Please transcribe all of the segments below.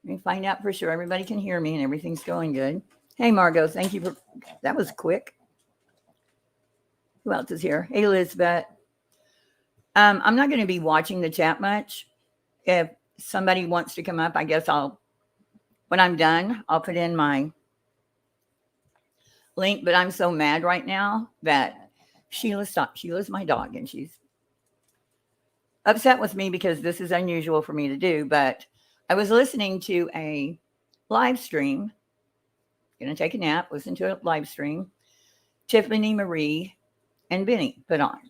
Let me find out for sure everybody can hear me and everything's going good. Hey, Margot, thank you for that. Was quick. Who else is here? Hey, Elizabeth. I'm not going to be watching the chat much. If somebody wants to come up, I guess when I'm done, I'll put in my link. But I'm so mad right now that Sheila stopped. Sheila's my dog, and she's upset with me because this is unusual for me to do. But I was listening to a live stream. Going to take a nap, listen to a live stream. Tiffany, Marie, and Benny put on.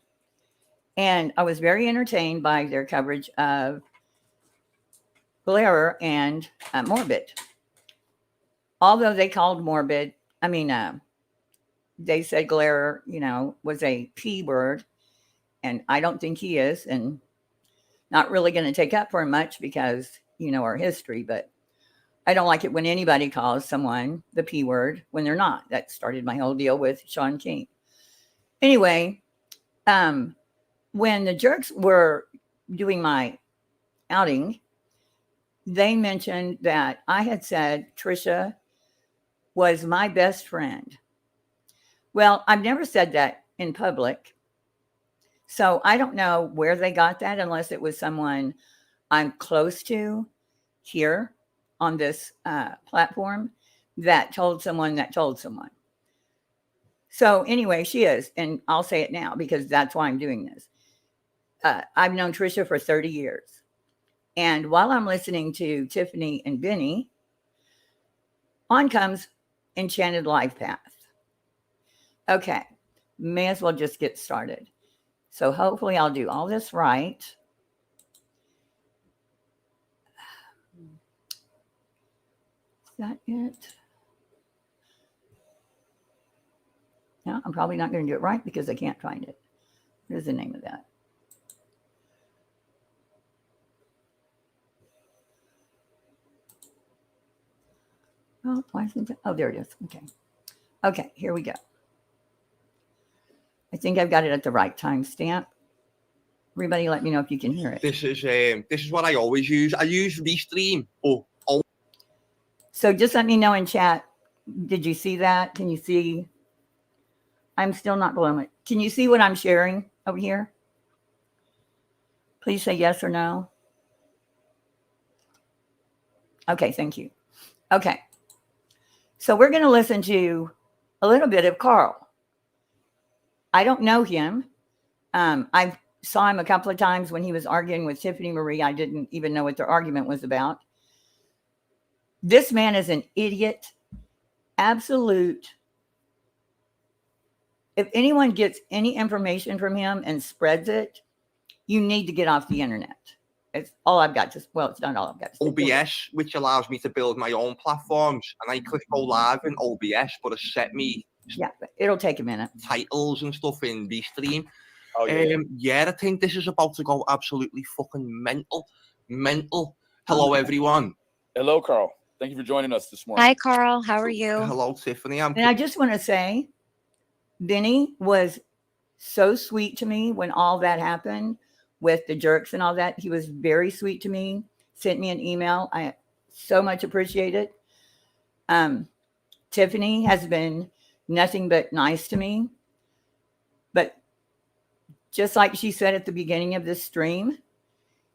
And I was very entertained by their coverage of Blair and Morbid. Although they called Morbid, they said Blair, was a P word. And I don't think he is. And not really going to take up for him much because, our history. But I don't like it when anybody calls someone the P word when they're not. That started my whole deal with Sean King. Anyway, when the Jerks were doing my outing, they mentioned that I had said Trisha was my best friend. Well, I've never said that in public. So I don't know where they got that unless it was someone I'm close to here on this platform that told someone that told someone. So anyway, she is. And I'll say it now because that's why I'm doing this. I've known Trisha for 30 years. And while I'm listening to Tiffany and Benny, on comes Enchanted Life Path. Okay, may as well just get started. So hopefully I'll do all this right. Is that it? No, I'm probably not going to do it right because I can't find it. What is the name of that? Oh, why isn't it? Oh, there it is. Okay. Okay, here we go. I think I've got it at the right timestamp. Everybody let me know if you can hear it. This is what I always use. I use Restream. So just let me know in chat. Did you see that? Can you see? I'm still not below it. Can you see what I'm sharing over here? Please say yes or no. Okay, thank you. Okay. So we're going to listen to a little bit of Karl. I don't know him. I saw him a couple of times when he was arguing with Tiffany Marie. I didn't even know what their argument was about. This man is an idiot. Absolute. If anyone gets any information from him and spreads it, you need to get off the internet. It's all I've got. It's not all I've got. OBS, which allows me to build my own platforms. And I click go live in OBS, but it set me... Yeah, but it'll take a minute. Titles and stuff in Restream. Oh, yeah. Yeah, I think this is about to go absolutely fucking mental. Hello, everyone. Hello, Karl. Thank you for joining us this morning. Hi, Karl. How are you? Hello, Tiffany. And I just want to say, Benny was so sweet to me when all that happened with the Jerks and all that. He was very sweet to me. Sent me an email. I so much appreciate it. Tiffany has been nothing but nice to me. But just like she said at the beginning of this stream,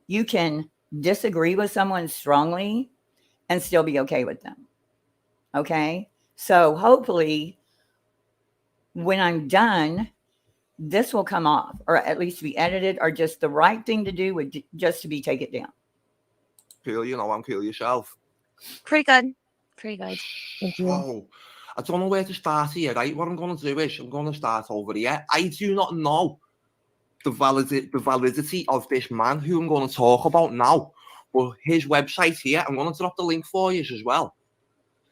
you can disagree with someone strongly and still be okay with them. Okay? So hopefully when I'm done, this will come off, or at least be edited, or just the right thing to do would just to be take it down. Cool, I'm cool yourself. Pretty good. Thank you. So, I don't know where to start here, right? What I'm going to do is I'm going to start over here. I do not know the validity of this man who I'm going to talk about now. But his website here, I'm going to drop the link for you as well.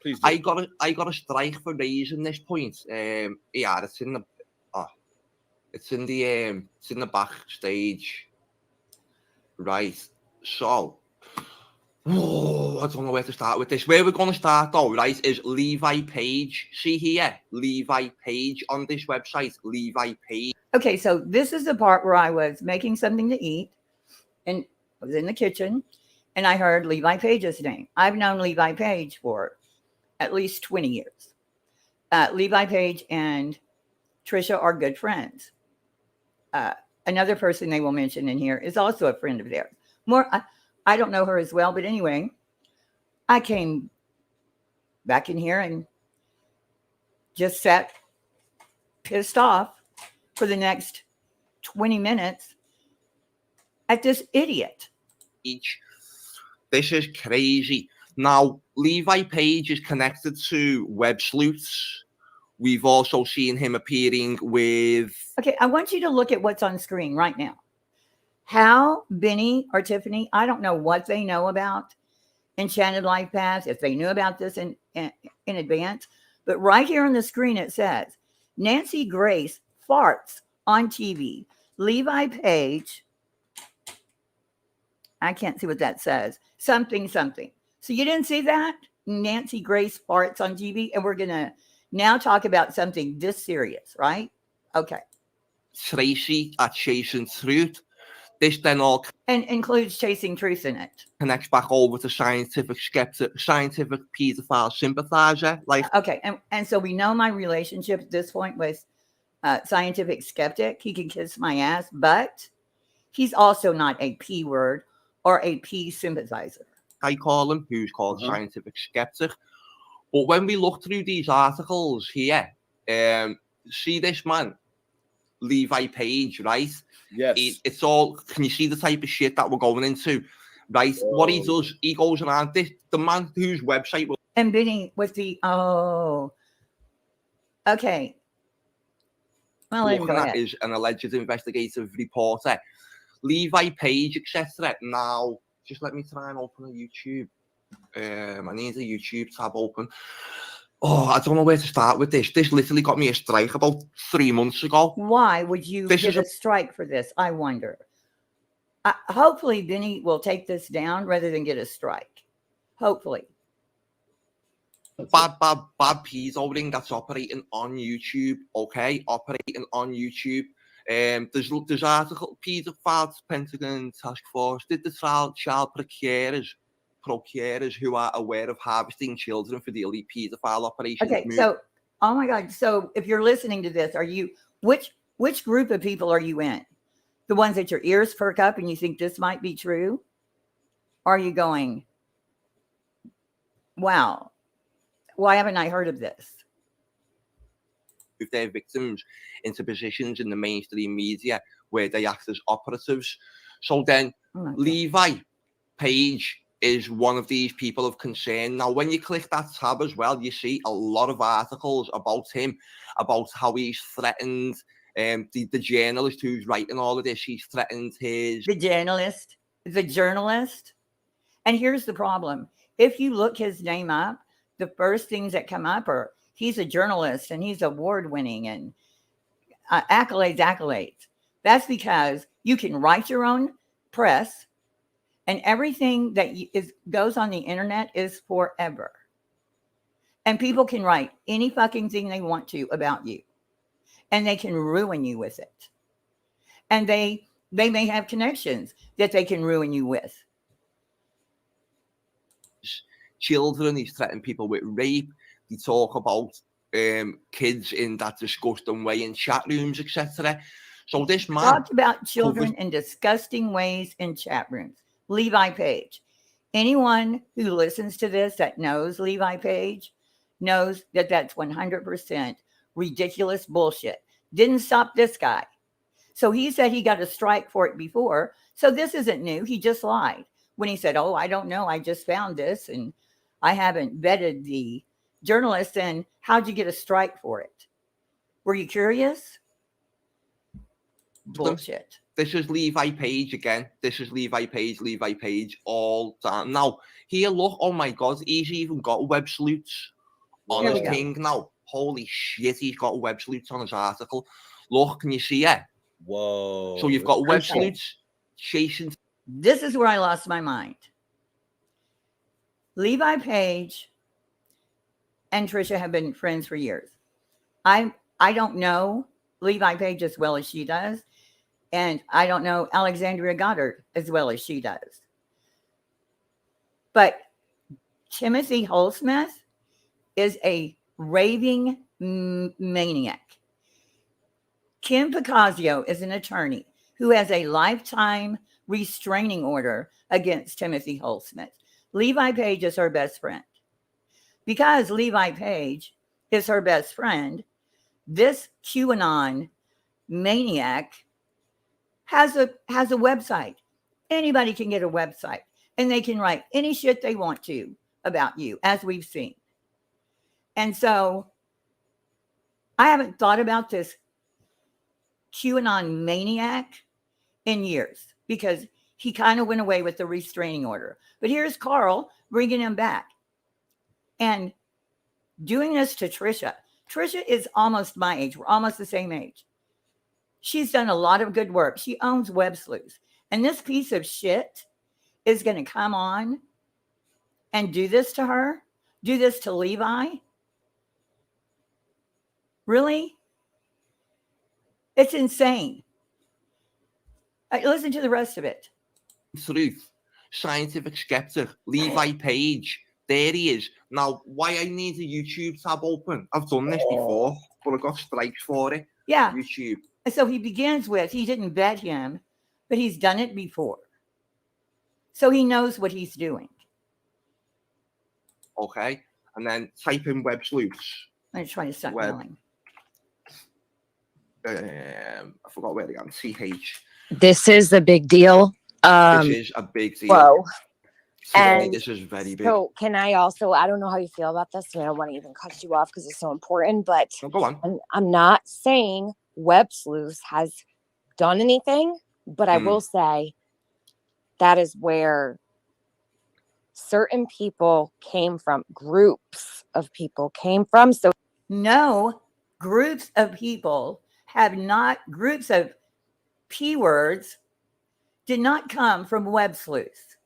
Please do. I got a strike for raising this point. Yeah, it's in the backstage, right? So, I don't know where to start with this. Where we're going to start though, right, is Levi Page. See here, Levi Page on this website, Levi Page. Okay, so this is the part where I was making something to eat, and I was in the kitchen and I heard Levi Page's name. I've known Levi Page for at least 20 years. Levi Page and Trisha are good friends. Another person they will mention in here is also a friend of theirs. I don't know her as well, but anyway, I came back in here and just sat pissed off for the next 20 minutes at this idiot. This is crazy. Now, Levi Page is connected to Web Sleuths. We've also seen him appearing with... Okay, I want you to look at what's on screen right now. How Benny or Tiffany, I don't know what they know about Enchanted Life Path, if they knew about this in advance, but right here on the screen it says, Nancy Grace farts on TV. Levi Page, I can't see what that says, something. So you didn't see that? Nancy Grace farts on TV, and we're going to now talk about something this serious, right? Okay. Tracy at Chasing Truth. This then all and includes Chasing Truth in it. Connects back over to scientific skeptic, scientific pedophile sympathizer. Like, okay, and so we know my relationship at this point with scientific skeptic. He can kiss my ass, but he's also not a P word or a P sympathizer. I call him, who's called scientific skeptic. But when we look through these articles here, see this man, Levi Page, right? Yes. It's all, can you see the type of shit that we're going into? Right? Oh. What he does, he goes around this, the man whose website will... And Benny with the, okay. Well, looking at is an alleged investigative reporter. Levi Page, etc. Now, just let me try and open a YouTube. I need a YouTube tab open. Oh, I don't know where to start with this. This literally got me a strike about 3 months ago. Why would you get a strike for this? I wonder. Hopefully, Benny will take this down rather than get a strike. Hopefully. Bad peas ring that's operating on YouTube. Okay, operating on YouTube. There's article, paedophile Pentagon task force did the child procurers who are aware of harvesting children for the elite pedophile operations. Okay, so, oh my God. So if you're listening to this, are you, which group of people are you in? The ones that your ears perk up and you think this might be true? Or are you going, wow, why haven't I heard of this? Move their victims into positions in the mainstream media where they act as operatives. So then Levi Page is one of these people of concern. Now, when you click that tab as well, you see a lot of articles about him, about how he's threatened the journalist who's writing all of this. He's threatened the journalist. And here's the problem. If you look his name up, the first things that come up are he's a journalist and he's award-winning and accolades. That's because you can write your own press, and everything that goes on the internet is forever. And people can write any fucking thing they want to about you, and they can ruin you with it. And they may have connections that they can ruin you with. Children, he's threatened people with rape. They talk about kids in that disgusting way in chat rooms, etc. So this man talked about children in disgusting ways in chat rooms. Levi Page. Anyone who listens to this that knows Levi Page knows that that's 100% ridiculous bullshit. Didn't stop this guy. So he said he got a strike for it before. So this isn't new. He just lied when he said, oh, I don't know. I just found this and I haven't vetted the journalist. And how'd you get a strike for it? Were you curious? Bullshit. This is Levi Page again. This is Levi Page all down. Now, here, look, oh my God, he's even got Web Sleuths on his thing now. Holy shit, he's got Web Sleuths on his article. Look, can you see it? Whoa. So you've got Web Sleuths chasing. This is where I lost my mind. Levi Page and Trisha have been friends for years. I don't know Levi Page as well as she does. And I don't know Alexandria Goddard as well as she does. But Timothy Holdsmith is a raving maniac. Kim Picasio is an attorney who has a lifetime restraining order against Timothy Holdsmith. Levi Page is her best friend. Because Levi Page is her best friend, this QAnon maniac has a website. Anybody can get a website, and they can write any shit they want to about you, as we've seen. And so I haven't thought about this QAnon maniac in years because he kind of went away with the restraining order. But here's Karl bringing him back and doing this to Trisha. Trisha is almost my age. We're almost the same age. She's done a lot of good work. She owns Web Sleuths. And this piece of shit is going to come on and do this to her, do this to Levi. Really? It's insane. Listen to the rest of it. Truth, scientific skeptic, Levi Page. There he is. Now, why I need a YouTube tab open? I've done this before, but I got strikes for it. Yeah. YouTube. So he begins with, he didn't vet him, but he's done it before. So he knows what he's doing. Okay. And then type in Web Sleuths. I'm trying to stop yelling. I forgot where they are. CH. This is a big deal. This is a big deal. Whoa. Today, And this is very big. So can I also, I don't know how you feel about this. I don't want to even cut you off because it's so important, but go on. I'm not saying Web Sleuths has done anything, but I will say that is where certain people came from, groups of people came from. So no, groups of people have not, groups of P words did not come from Web Sleuths.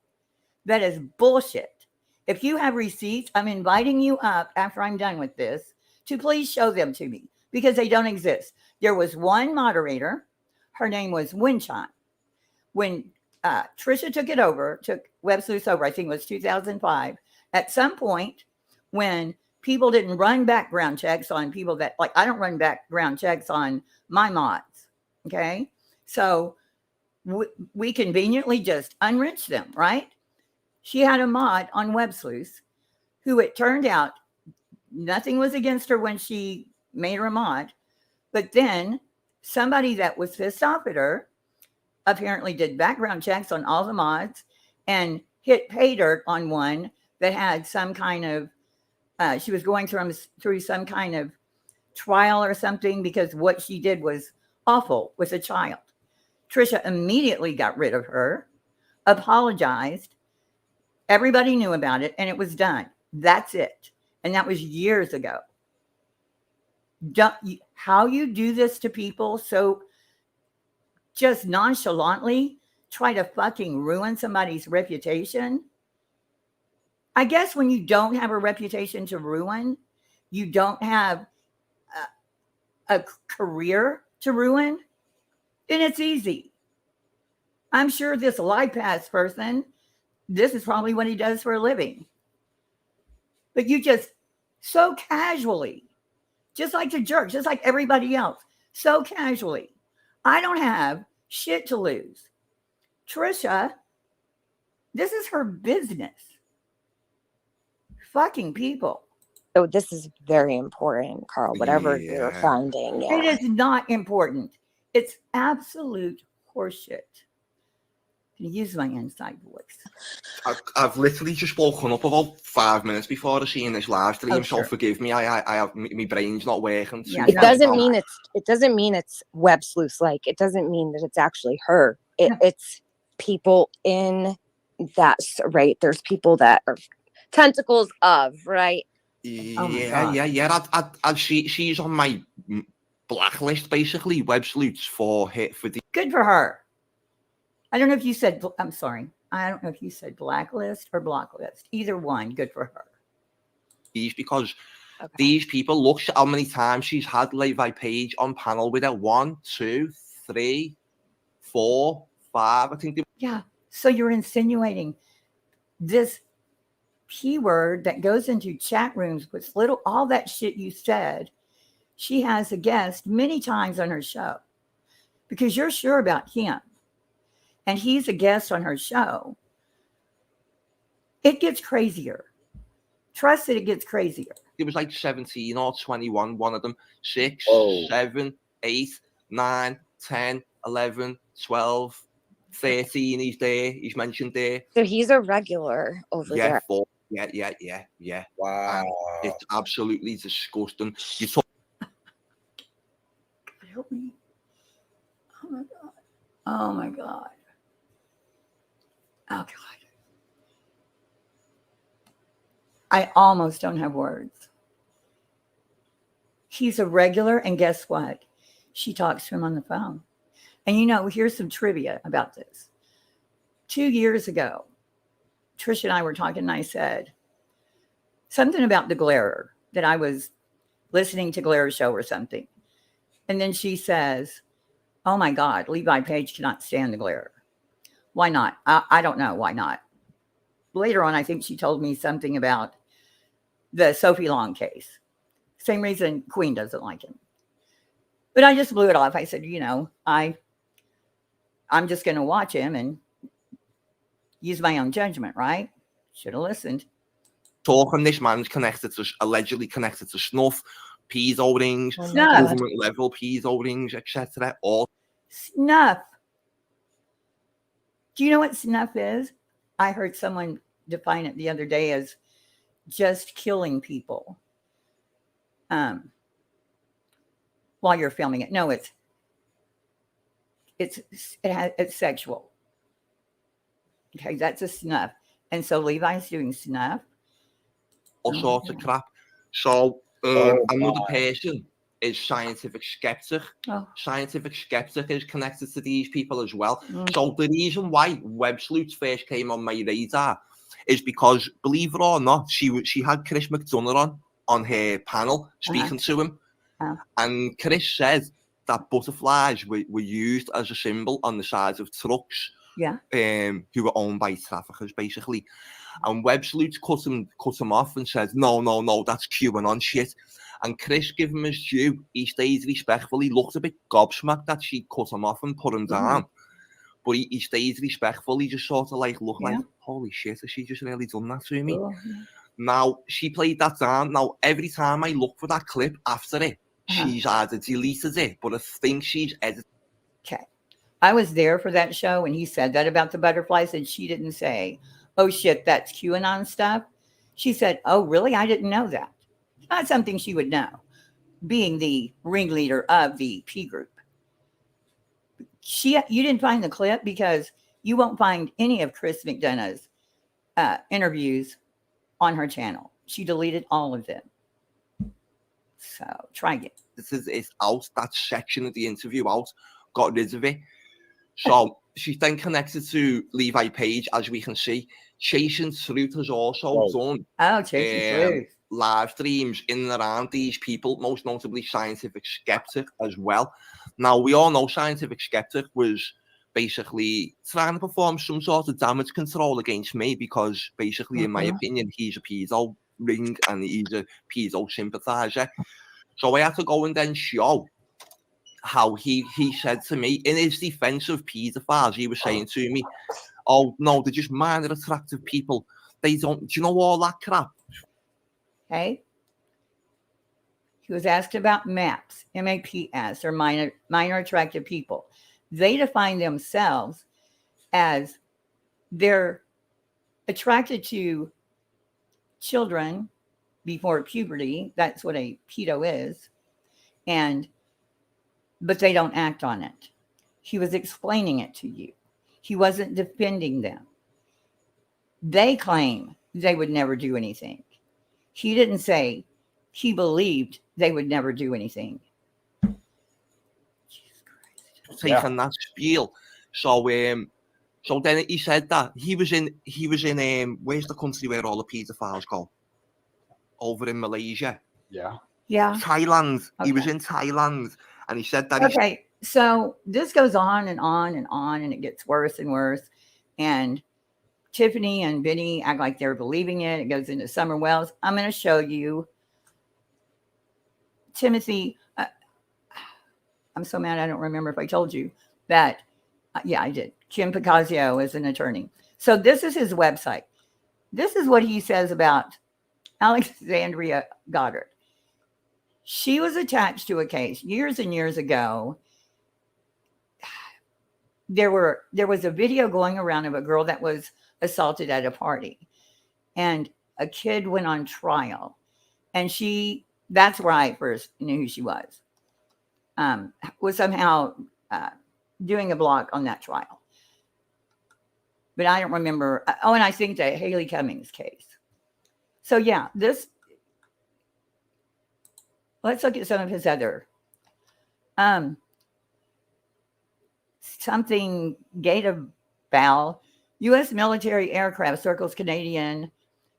That is bullshit. If you have receipts, I'm inviting you up after I'm done with this to please show them to me because they don't exist. There was one moderator. Her name was Winchon. When Trisha took Web Sleuths over, I think it was 2005. At some point when people didn't run background checks on people that, like, I don't run background checks on my mods. Okay. So we conveniently just unrich them, right? She had a mod on Web Sleuths who it turned out nothing was against her when she made her a mod. But then somebody that was pissed off at her apparently did background checks on all the mods and hit pay dirt on one that had some kind of, she was going through some kind of trial or something because what she did was awful with a child. Trisha immediately got rid of her, apologized. Everybody knew about it and it was done. That's it. And that was years ago. How you do this to people so just nonchalantly try to fucking ruin somebody's reputation. I guess when you don't have a reputation to ruin, you don't have a career to ruin, then it's easy. I'm sure this life pass person, this is probably what he does for a living. But you just so casually, just like the jerk, just like everybody else, so casually. I don't have shit to lose. Trisha, this is her business. Fucking people. So this is very important, Karl, whatever you're finding. Yeah. It is not important. It's absolute horseshit. Use my inside voice. I've literally just woken up about 5 minutes before seeing this live stream, so forgive me. I have my brain's not working. Yeah, it doesn't mean it's Web Sleuths. Like it doesn't mean that it's actually her. It's people in that, right? There's people that are tentacles of, right? Yeah. She's on my blacklist, basically. Web Sleuths for the. Good for her. I don't know if you said, I'm sorry. I don't know if you said blacklist or blocklist. Either one, good for her. Because these people, look how many times she's had Levi Page on panel with her. 1, 2, 3, 4, 5, I think. Yeah. So you're insinuating this P word that goes into chat rooms with all that shit you said. She has a guest many times on her show because you're sure about him and he's a guest on her show. It gets crazier. Trust that it gets crazier. It was like 17 or 21, one of them. 6, Oh. 7, 8, 9, 10, 11, 12, 13. He's there. He's mentioned there. So he's a regular over Yeah, there. 4. Yeah. Wow. It's absolutely disgusting. You talk. Help me. Oh my God. Oh God. I almost don't have words. He's a regular, and guess what? She talks to him on the phone. And here's some trivia about this. 2 years ago, Trish and I were talking, and I said something about the Glairer, that I was listening to Glairer's show or something. And then she says, oh my God, Levi Page cannot stand the Glairer. Why not? I don't know why not. Later on, I think she told me something about the Sophie Long case. Same reason Queen doesn't like him. But I just blew it off. I said, I'm just going to watch him and use my own judgment, right? Should have listened. Talking, this man's allegedly connected to snuff, piezo rings, Snuff. government level piezo rings, etc. All Snuff. Do you know what snuff is? I heard someone define it the other day as just killing people while you're filming it. No, it's sexual. Okay, that's a snuff. And so Levi's doing snuff. all sorts of crap. So another person is scientific skeptic. Oh. Scientific skeptic is connected to these people as well. So the reason why web sleuths first came on my radar is because, believe it or not, she had Chris McDonough on her panel speaking to him. And Chris said that butterflies were used as a symbol on the sides of trucks. Yeah. Who were owned by traffickers, basically. And web sleuths cut him off and said, no, that's QAnon shit. And Chris, give him his due, he stayed respectful. He looked a bit gobsmacked that she cut him off and put him down. But he stayed respectful. He just sort of looked like, holy shit, has she just really done that to me? Now, she played that down. Now, every time I look for that clip after it, she's either deleted it, but I think she's edited. Okay. I was there for that show when he said that about the butterflies, and she didn't say, oh shit, that's QAnon stuff. She said, oh, really? I didn't know that. Not something she would know, being the ringleader of the P group. You didn't find the clip because you won't find any of Chris McDonough's interviews on her channel. She deleted all of them. So try it. It's out, that section of the interview out, got rid of it. So she's then connected to Levi Page, as we can see. Chasing Truth has also done Chasing Truth live streams in and around these people, most notably Scientific Skeptic as well. Now, we all know Scientific Skeptic was basically trying to perform some sort of damage control against me because basically, in my opinion, he's a pedo ring and he's a pedo sympathizer. So I had to go and then show how he said to me, in his defense of pedophiles, he was saying to me, oh, no, they're just minor attractive people. They don't, do you know all that crap? Okay. He was asked about MAPS, MAPS, or minor attractive people. They define themselves as they're attracted to children before puberty. That's what a pedo is. But they don't act on it. He was explaining it to you. He wasn't defending them. They claim they would never do anything. He didn't say he believed they would never do anything. Jesus Christ. Taking that spiel. So then he said that he was in where's the country where all the pedophiles go? Over in Malaysia. Yeah. Yeah. Thailand. Okay. He was in Thailand. And he said that okay. So this goes on and on and on, and it gets worse and worse. And Tiffany and Benny act like they're believing it. It goes into Summer Wells. I'm going to show you Timothy. I'm so mad I don't remember if I told you that. Yeah, I did. Kim Picasio is an attorney. So this is his website. This is what he says about Alexandria Goddard. She was attached to a case years and years ago. There was a video going around of a girl that was assaulted at a party, and a kid went on trial, and that's where I first knew who she was. Was somehow doing a blog on that trial, but I don't remember. Oh, and I think the Haley Cummings case. So yeah, let's look at some of his other something gate of Bow. U.S. military aircraft circles Canadian,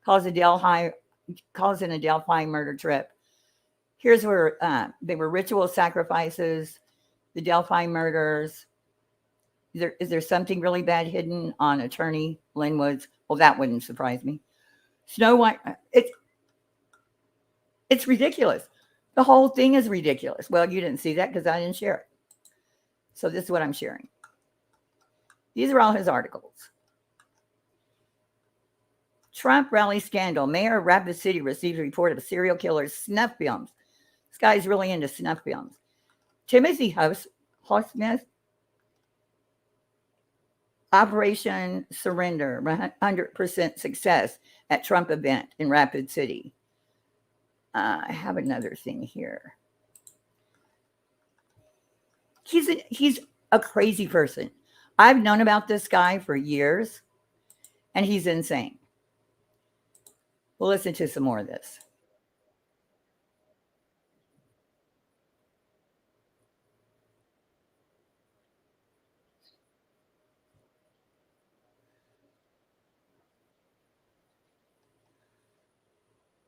calls in a Delphi murder trip. Here's where they were ritual sacrifices, the Delphi murders. Is there something really bad hidden on attorney Lynn Woods? Well, that wouldn't surprise me. Snow White, it's ridiculous. The whole thing is ridiculous. Well, you didn't see that because I didn't share it. So this is what I'm sharing. These are all his articles. Trump rally scandal. Mayor of Rapid City receives a report of serial killer's snuff films. This guy's really into snuff films. Timothy Hosmith. Operation Surrender. 100% success at Trump event in Rapid City. I have another thing here. He's a crazy person. I've known about this guy for years, and he's insane. We'll listen to some more of this.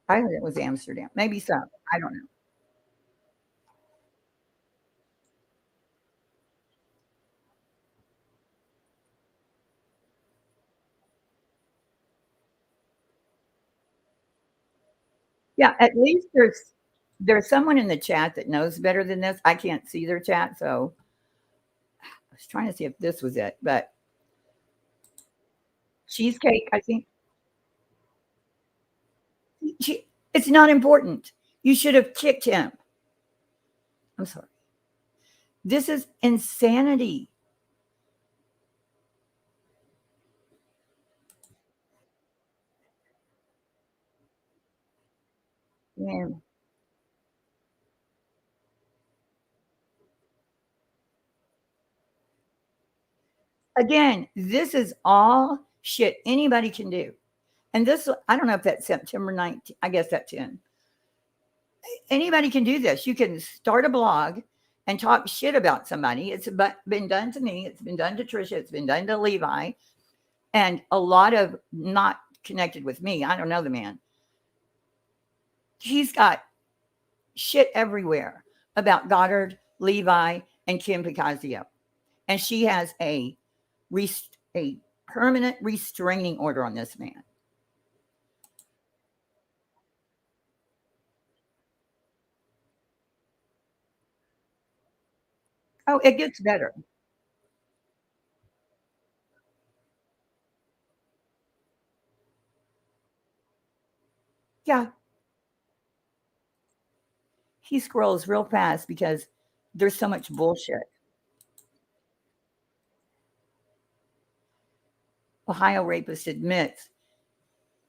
I heard it was Amsterdam. Maybe so. I don't know. Yeah, at least there's someone in the chat that knows better than this. I can't see their chat, so I was trying to see if this was it, but cheesecake, I think. It's not important. You should have kicked him. I'm sorry. This is insanity. Man. Again, this is all shit anybody can do. And this, I don't know if that's September 19th. I guess that's 10. Anybody can do this. You can start a blog and talk shit about somebody. It's been done to me. It's been done to Trisha. It's been done to Levi. And a lot of not connected with me. I don't know the man. He's got shit everywhere about Goddard, Levi, and Kim Picasio. And she has a permanent restraining order on this man. Oh, it gets better. Yeah. He scrolls real fast because there's so much bullshit. Ohio rapist admits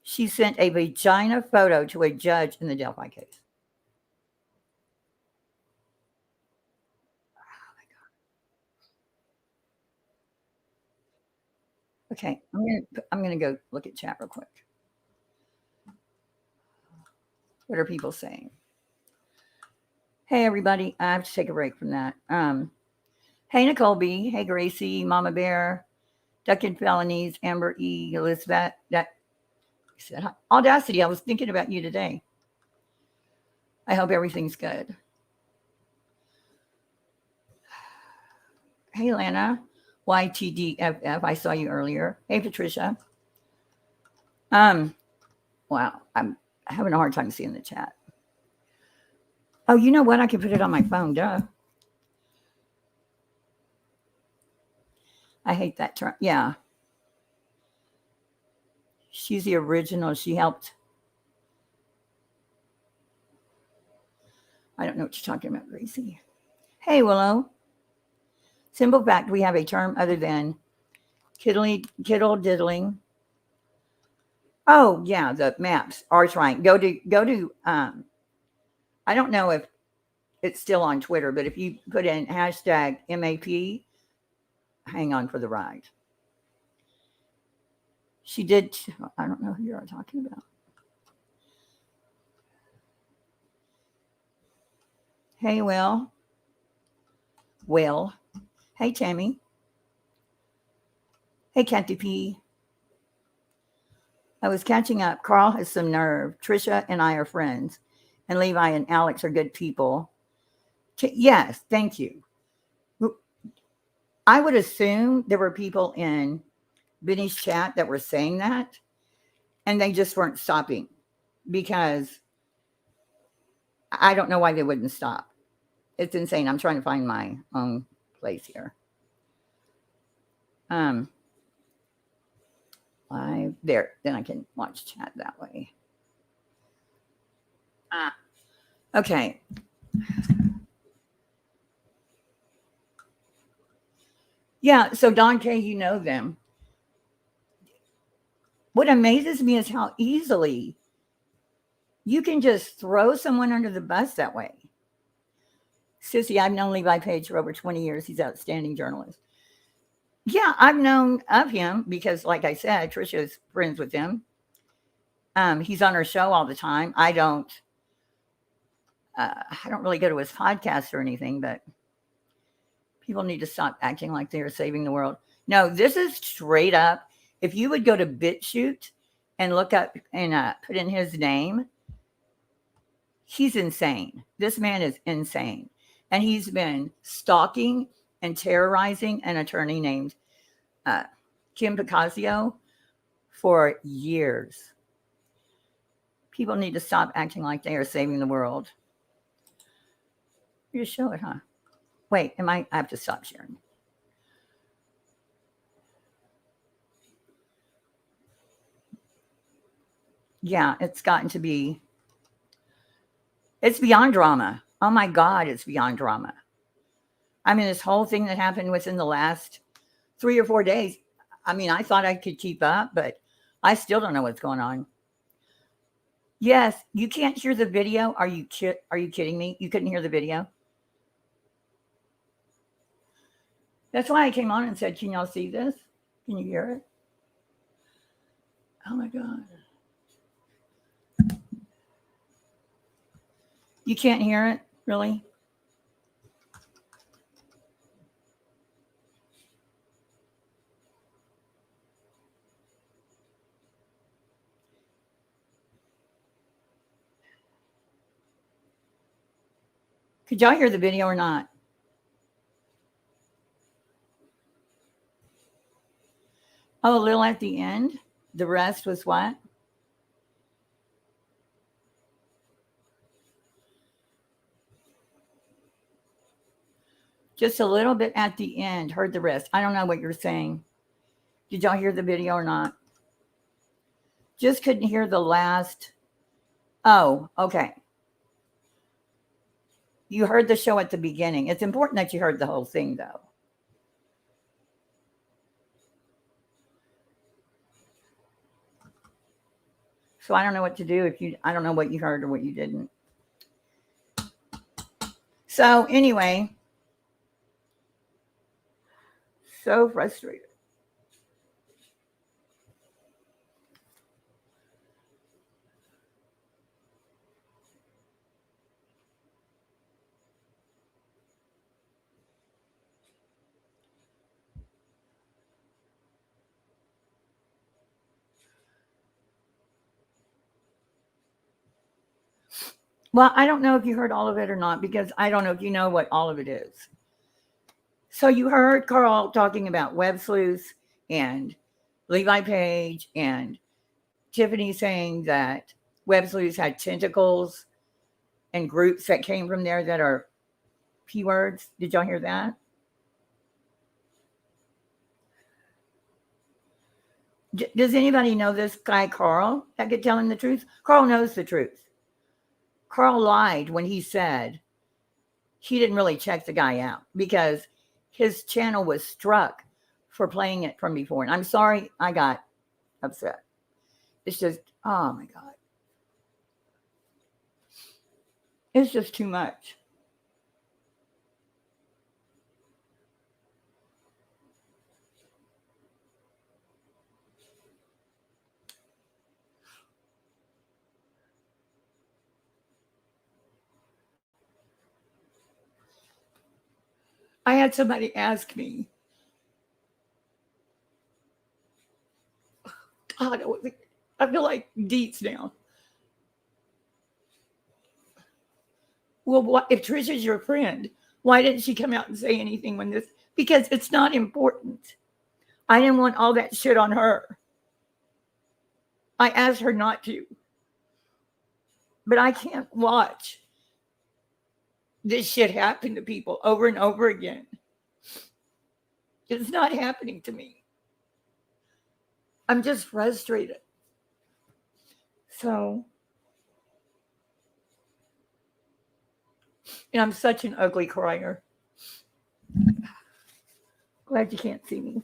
she sent a vagina photo to a judge in the Delphi case. Okay, I'm gonna go look at chat real quick. What are people saying? Hey everybody, I have to take a break from that. Hey Nicole B, hey Gracie, Mama Bear, Ducking Felonies, Amber E, Elizabeth. That said Audacity. I was thinking about you today. I hope everything's good. Hey, Lana. YTDFF. I saw you earlier. Hey, Patricia. Wow. I'm having a hard time seeing the chat. Oh, you know what? I can put it on my phone. Duh. I hate that term. Yeah. She's the original. She helped. I don't know what you're talking about, Gracie. Hey, Willow. Simple fact, we have a term other than kiddle diddling. Oh, yeah, the maps. Arch right. Go to I don't know if it's still on Twitter, but if you put in hashtag MAP, hang on for the ride. She did, I don't know who you're talking about. Hey, Will. Hey, Tammy. Hey, Kathy P. I was catching up. Karl has some nerve. Trisha and I are friends. And Levi and Alex are good people. Yes, thank you. I would assume there were people in Benny's chat that were saying that, and they just weren't stopping because I don't know why they wouldn't stop. It's insane. I'm trying to find my own place here. Live there, then I can watch chat that way. Okay. Yeah, so Don K, you know them. What amazes me is how easily you can just throw someone under the bus that way. Sissy, I've known Levi Page for over 20 years. He's an outstanding journalist. Yeah, I've known of him because, like I said, Trisha's friends with him. He's on her show all the time. I don't really go to his podcast or anything, but people need to stop acting like they are saving the world. No, this is straight up. If you would go to BitChute and look up and put in his name, he's insane. This man is insane. And he's been stalking and terrorizing an attorney named Kim Picasio for years. People need to stop acting like they are saving the world. You show it, huh? Wait, I have to stop sharing. Yeah, it's gotten to be, it's beyond drama. Oh my God, it's beyond drama. I mean, this whole thing that happened within the last 3 or 4 days, I mean, I thought I could keep up, but I still don't know what's going on. Yes, you can't hear the video. Are you kidding me? You couldn't hear the video? That's why I came on and said, can y'all see this? Can you hear it? Oh my God. You can't hear it? Really? Could y'all hear the video or not? Oh, a little at the end. The rest was what? Just a little bit at the end. Heard the rest. I don't know what you're saying. Did y'all hear the video or not? Just couldn't hear the last. Oh, okay. You heard the show at the beginning. It's important that you heard the whole thing, though. So I don't know what to do I don't know what you heard or what you didn't. So anyway, so frustrated. Well, I don't know if you heard all of it or not because I don't know if you know what all of it is. So you heard Karl talking about web sleuths and Levi Page and Tiffany saying that web sleuths had tentacles and groups that came from there that are P words. Did y'all hear that? Does anybody know this guy, Karl, that could tell him the truth? Karl knows the truth. Karl lied when he said he didn't really check the guy out because his channel was struck for playing it from before. And I'm sorry I got upset. It's just, oh my God. It's just too much. I had somebody ask me, God, I feel like Deets now. Well, what, if Trisha's your friend, why didn't she come out and say anything when this? Because it's not important. I didn't want all that shit on her. I asked her not to. But I can't watch this shit happen to people over and over again. It's not happening to me. I'm just frustrated. So, and I'm such an ugly crier. Glad you can't see me.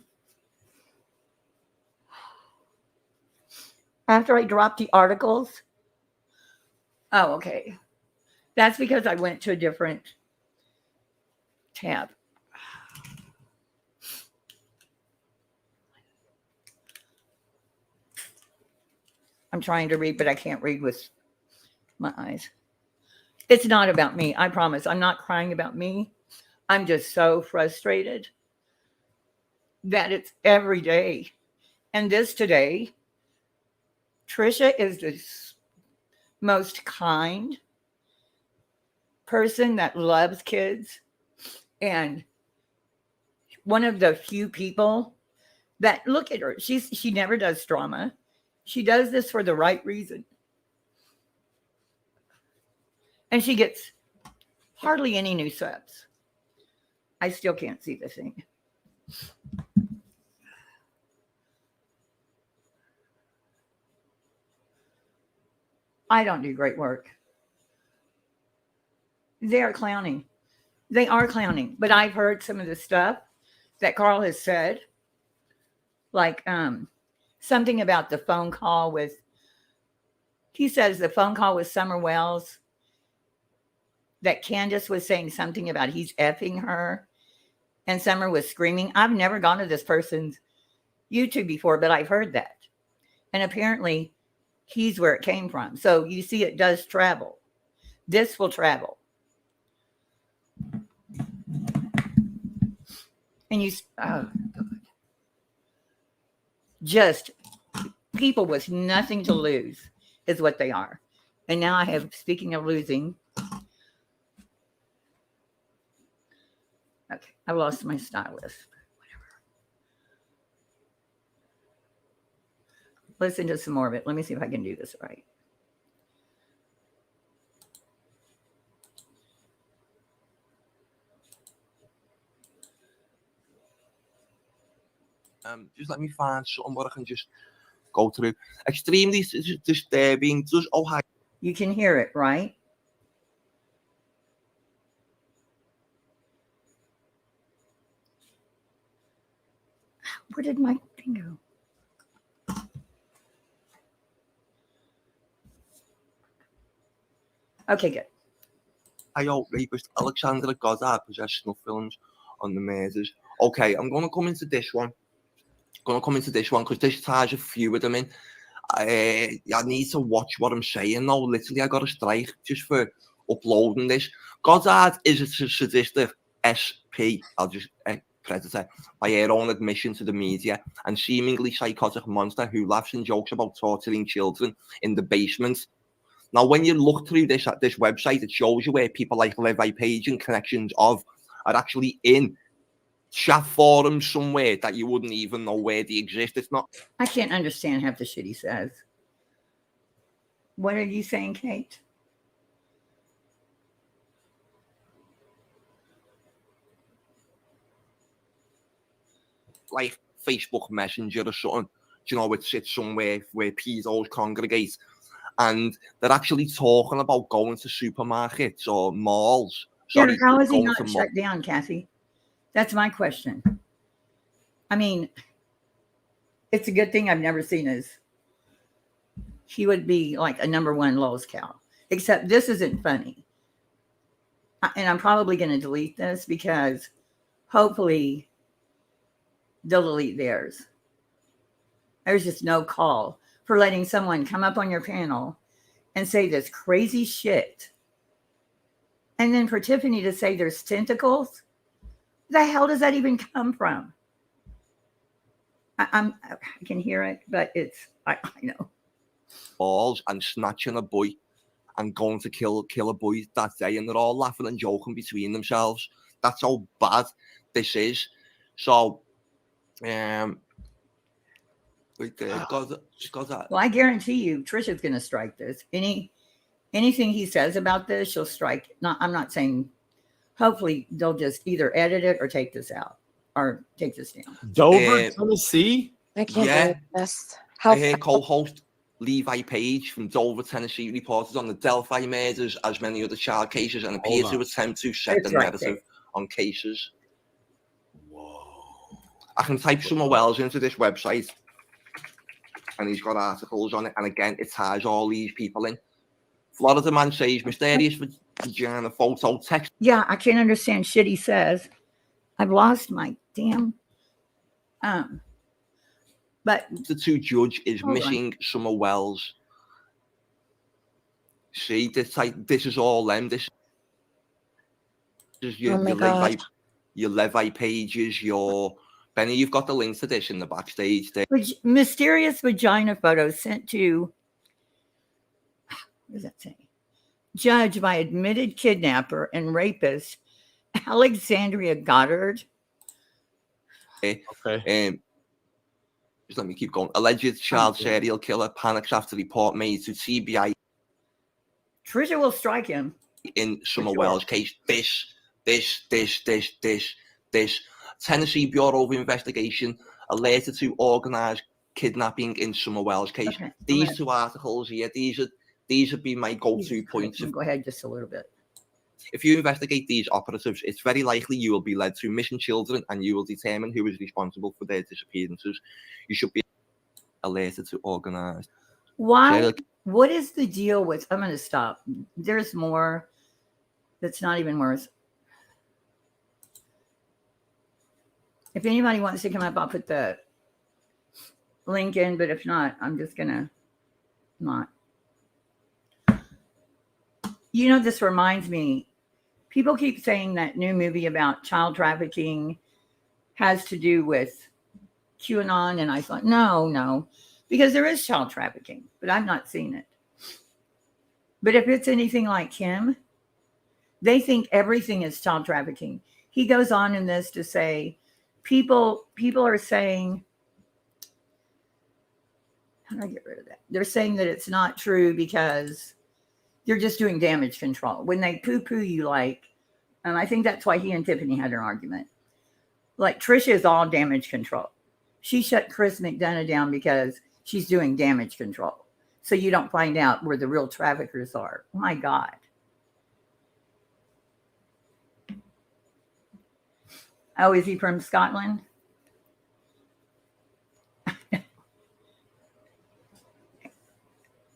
After I dropped the articles, oh, okay. That's because I went to a different tab. I'm trying to read, but I can't read with my eyes. It's not about me. I promise. I'm not crying about me. I'm just so frustrated that it's every day. And this today, Trisha is the most kind person that loves kids and one of the few people that look at her. She never does drama. She does this for the right reason. And she gets hardly any new subs. I still can't see the thing. I don't do great work. They are clowning. They are clowning. But I've heard some of the stuff that Karl has said. Like something about the phone call with, he says the phone call with Summer Wells, that Candace was saying something about he's effing her. And Summer was screaming. I've never gone to this person's YouTube before, but I've heard that. And apparently he's where it came from. So you see, it does travel. This will travel. And you, oh, God. Just people with nothing to lose is what they are. And now I have, speaking of losing, okay, I've lost my stylus. Listen to some more of it. Let me see if I can do this right. Just let me find something where I can just go through. Extremely disturbing. Just how you can hear it, right? Where did my thing go? Okay, good. Child rapist Alexandra Goddard possessed snuff films on the murders. Okay, I'm going to come into this one. Because this ties a few of them in. I need to watch what I'm saying now. Literally, I got a strike just for uploading this. Goddard is a sadistic SP, I'll just predator, by her own admission to the media, and seemingly psychotic monster who laughs and jokes about torturing children in the basement. Now, when you look through this website, it shows you where people like Levi Page and connections of are actually in chat forums somewhere that you wouldn't even know where they exist. It's not. I can't understand half the shit he says. What are you saying, Kate? Like Facebook Messenger or something. You know, it sits somewhere where pedos congregate. And they're actually talking about going to supermarkets or malls. Sorry, how is he going not to shut down, Kathy? That's my question. I mean, it's a good thing I've never seen his. He would be like a number one lowest cow. Except this isn't funny. And I'm probably going to delete this because hopefully they'll delete theirs. There's just no call for letting someone come up on your panel and say this crazy shit. And then for Tiffany to say there's tentacles, the hell does that even come from? I can hear it, but I know. Balls and snatching a boy and going to kill a boy that day, and they're all laughing and joking between themselves. That's how bad this is. So, got that. Well, I guarantee you, Trisha's going to strike this. Anything he says about this, she'll strike. I'm not saying. Hopefully, they'll just either edit it or take this out or take this down. Dover, Tennessee. I can't believe this. Co-host Levi Page from Dover, Tennessee, reported on the Delphi murders as many other child cases and appeared to attempt to set the narrative on cases. Whoa! I can type Summer Wells into this website, and he's got articles on it. And again, it ties all these people in. Florida man says mysterious vagina photo text. Yeah, I can't understand shit he says. I've lost my damn. But the two judge is missing Summer Wells. See, this is all them. This is your Levi pages, your Benny. You've got the link to this in the backstage there. Mysterious vagina photos sent to. What does that say? Judge by admitted kidnapper and rapist Alexandria Goddard. Okay. Just let me keep going. Alleged child serial killer panics after report made to TBI. Trisha will strike him. In Summer Wells case, this. Tennessee Bureau of Investigation alerted to organized kidnapping in Summer Wells case. Okay. These two articles here, these would be my go-to points. Go ahead just a little bit. If you investigate these operatives, it's very likely you will be led to missing children and you will determine who is responsible for their disappearances. You should be alerted to organized. Why? What is the deal with... I'm going to stop. There's more that's not even worth... If anybody wants to come up, I'll put the link in, but if not, I'm just going to not. You know, this reminds me... People keep saying that new movie about child trafficking has to do with QAnon. And I thought, no, because there is child trafficking, but I've not seen it. But if it's anything like him, they think everything is child trafficking. He goes on in this to say, people are saying, how do I get rid of that? They're saying that it's not true because you're just doing damage control. When they poo-poo you, like, and I think that's why he and Tiffany had an argument. Like, Trisha is all damage control. She shut Chris McDonough down because she's doing damage control. So you don't find out where the real traffickers are. Oh, my God. Oh, is he from Scotland?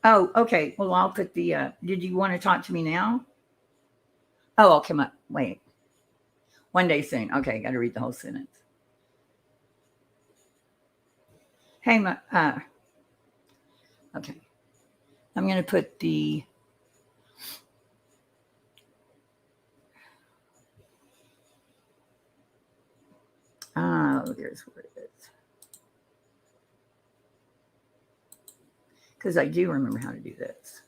Oh, okay. Well, I'll put the, did you want to talk to me now? Oh, I'll come up. Wait. One day soon. Okay, got to read the whole sentence. Hey, okay. I'm going to put the, there's where it is. Because I do remember how to do this.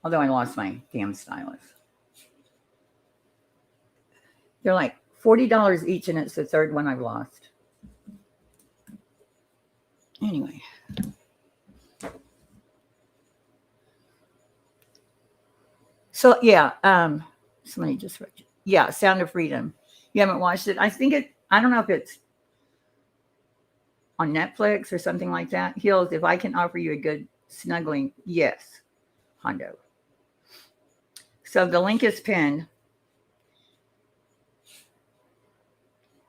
Although I lost my damn stylus. They're like $40 each, and it's the third one I've lost. Anyway. So yeah, somebody just read it. Yeah, Sound of Freedom. You haven't watched it? I don't know if it's on Netflix or something like that. Hills, if I can offer you a good snuggling, yes, Hondo. So the link is pinned.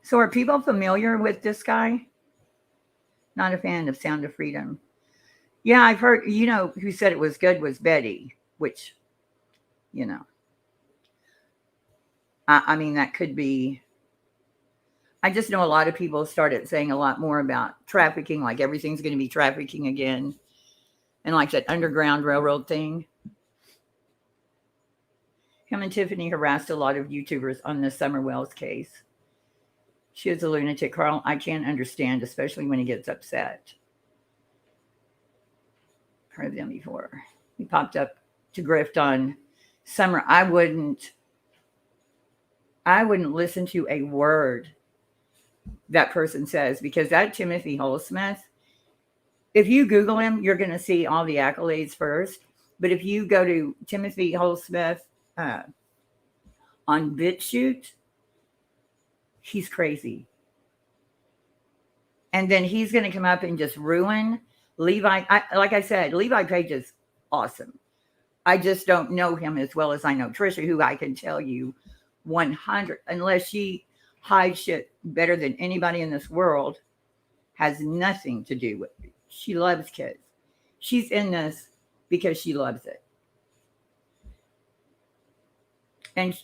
So are people familiar with this guy? Not a fan of Sound of Freedom. Yeah, I've heard, who said it was good was Betty, which, I mean, that could be. I just know a lot of people started saying a lot more about trafficking, like everything's going to be trafficking again. And like that Underground Railroad thing. Him and Tiffany harassed a lot of YouTubers on the Summer Wells case. She is a lunatic, Karl. I can't understand, especially when he gets upset. Heard them before. He popped up to grift on Summer. I wouldn't listen to a word that person says, because that Timothy Holsmith, if you Google him, you're going to see all the accolades first. But if you go to Timothy Holsmith on BitChute, he's crazy. And then he's going to come up and just ruin Levi. Like I said, Levi Page is awesome. I just don't know him as well as I know Trisha, who I can tell you 100, unless she hides shit better than anybody in this world, has nothing to do with it. She loves kids. She's in this because she loves it. And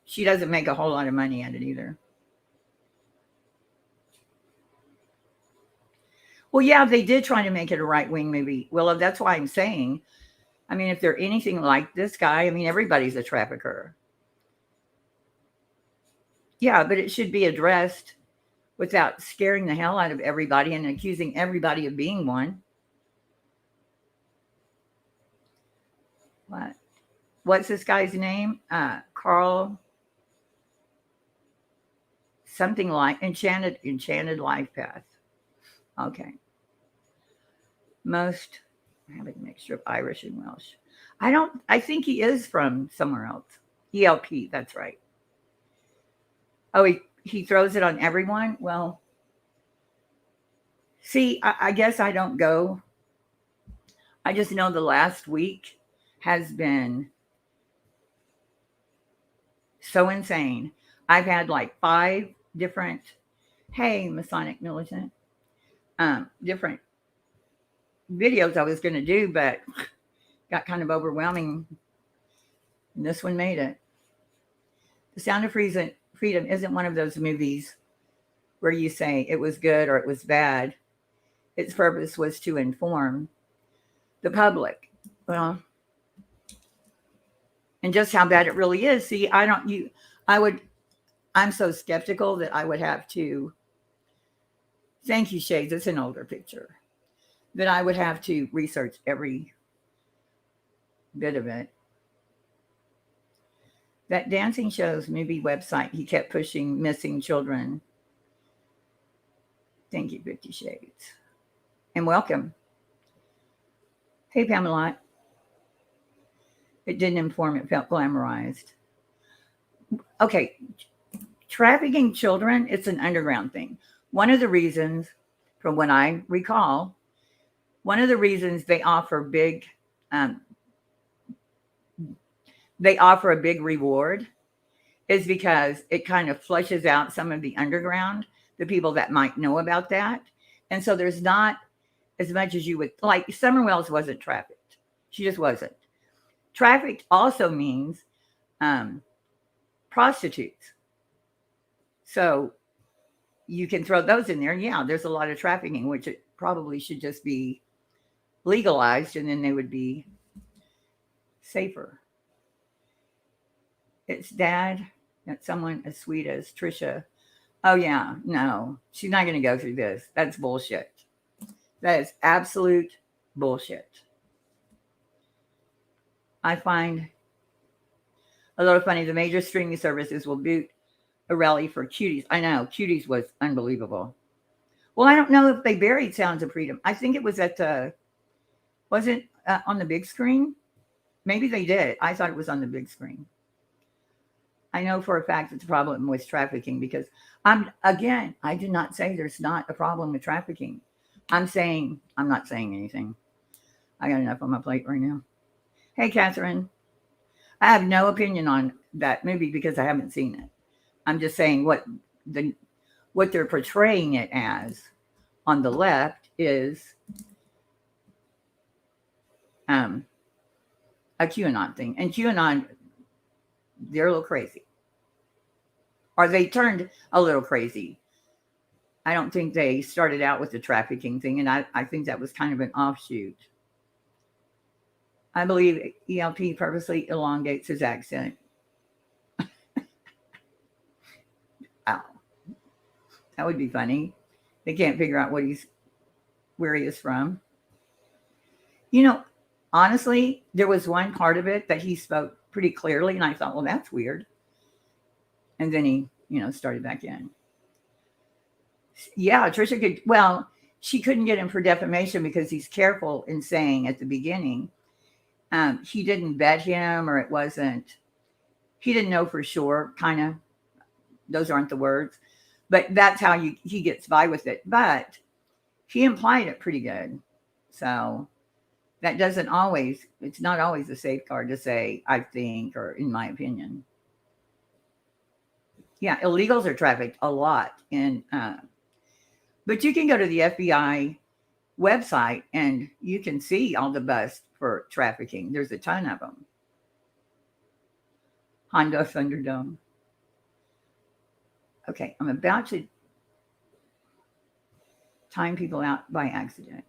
she doesn't make a whole lot of money at it either. Well, yeah, they did try to make it a right-wing movie. Well, that's why I'm saying, I mean, if they're anything like this guy, I mean, everybody's a trafficker. Yeah, but it should be addressed without scaring the hell out of everybody and accusing everybody of being one. What's this guy's name? Karl. Something like Enchanted Life Path. Okay. Most have a mixture of Irish and Welsh. I think he is from somewhere else. ELP, that's right. Oh, he throws it on everyone? Well, see, I guess I don't go. I just know the last week has been so insane. I've had like 5 different, hey, Masonic militant, different videos I was going to do, but got kind of overwhelming. And this one made it. The Sound of Freedom isn't one of those movies where you say it was good or it was bad. Its purpose was to inform the public. Well, and just how bad it really is. See, I'm so skeptical that I would have to, thank you, Shades, it's an older picture, that I would have to research every bit of it. That Dancing Shows movie website, he kept pushing missing children. Thank you, 50 Shades. And welcome. Hey, Pamela. It didn't inform, it felt glamorized. Okay. Trafficking children, it's an underground thing. One of the reasons, from what I recall, they offer a big reward is because it kind of flushes out some of the underground, the people that might know about that. And so there's not as much as you would, like Summer Wells wasn't trafficked. She just wasn't. Trafficked also means prostitutes. So you can throw those in there. Yeah, there's a lot of trafficking, which it probably should just be legalized, and then they would be safer. It's Dad, not someone as sweet as Trisha. Oh, yeah, no, she's not going to go through this. That's bullshit. That is absolute bullshit. I find a little funny. The major streaming services will boot a rally for Cuties. I know Cuties was unbelievable. Well, I don't know if they buried Sounds of Freedom. I think it was at the wasn't on the big screen. Maybe they did. I thought it was on the big screen. I know for a fact it's a problem with trafficking because I do not say there's not a problem with trafficking. I'm not saying anything. I got enough on my plate right now. Hey, Catherine. I have no opinion on that movie because I haven't seen it. I'm just saying what they're portraying it as on the left is a QAnon thing. And QAnon, they're a little crazy. Or they turned a little crazy. I don't think they started out with the trafficking thing, and I think that was kind of an offshoot. I believe ELP purposely elongates his accent. Wow. That would be funny. They can't figure out where he is from. Honestly, there was one part of it that he spoke pretty clearly, and I thought, well, that's weird. And then he, started back in. Yeah, Trisha she couldn't get him for defamation because he's careful in saying at the beginning, he didn't vet him or he didn't know for sure, kind of, those aren't the words, but that's how he gets by with it. But he implied it pretty good. So that it's not always a safeguard to say, I think, or in my opinion. Yeah, illegals are trafficked a lot. But you can go to the FBI website and you can see all the busts for trafficking. There's a ton of them. Honda Thunderdome. Okay, I'm about to time people out by accident.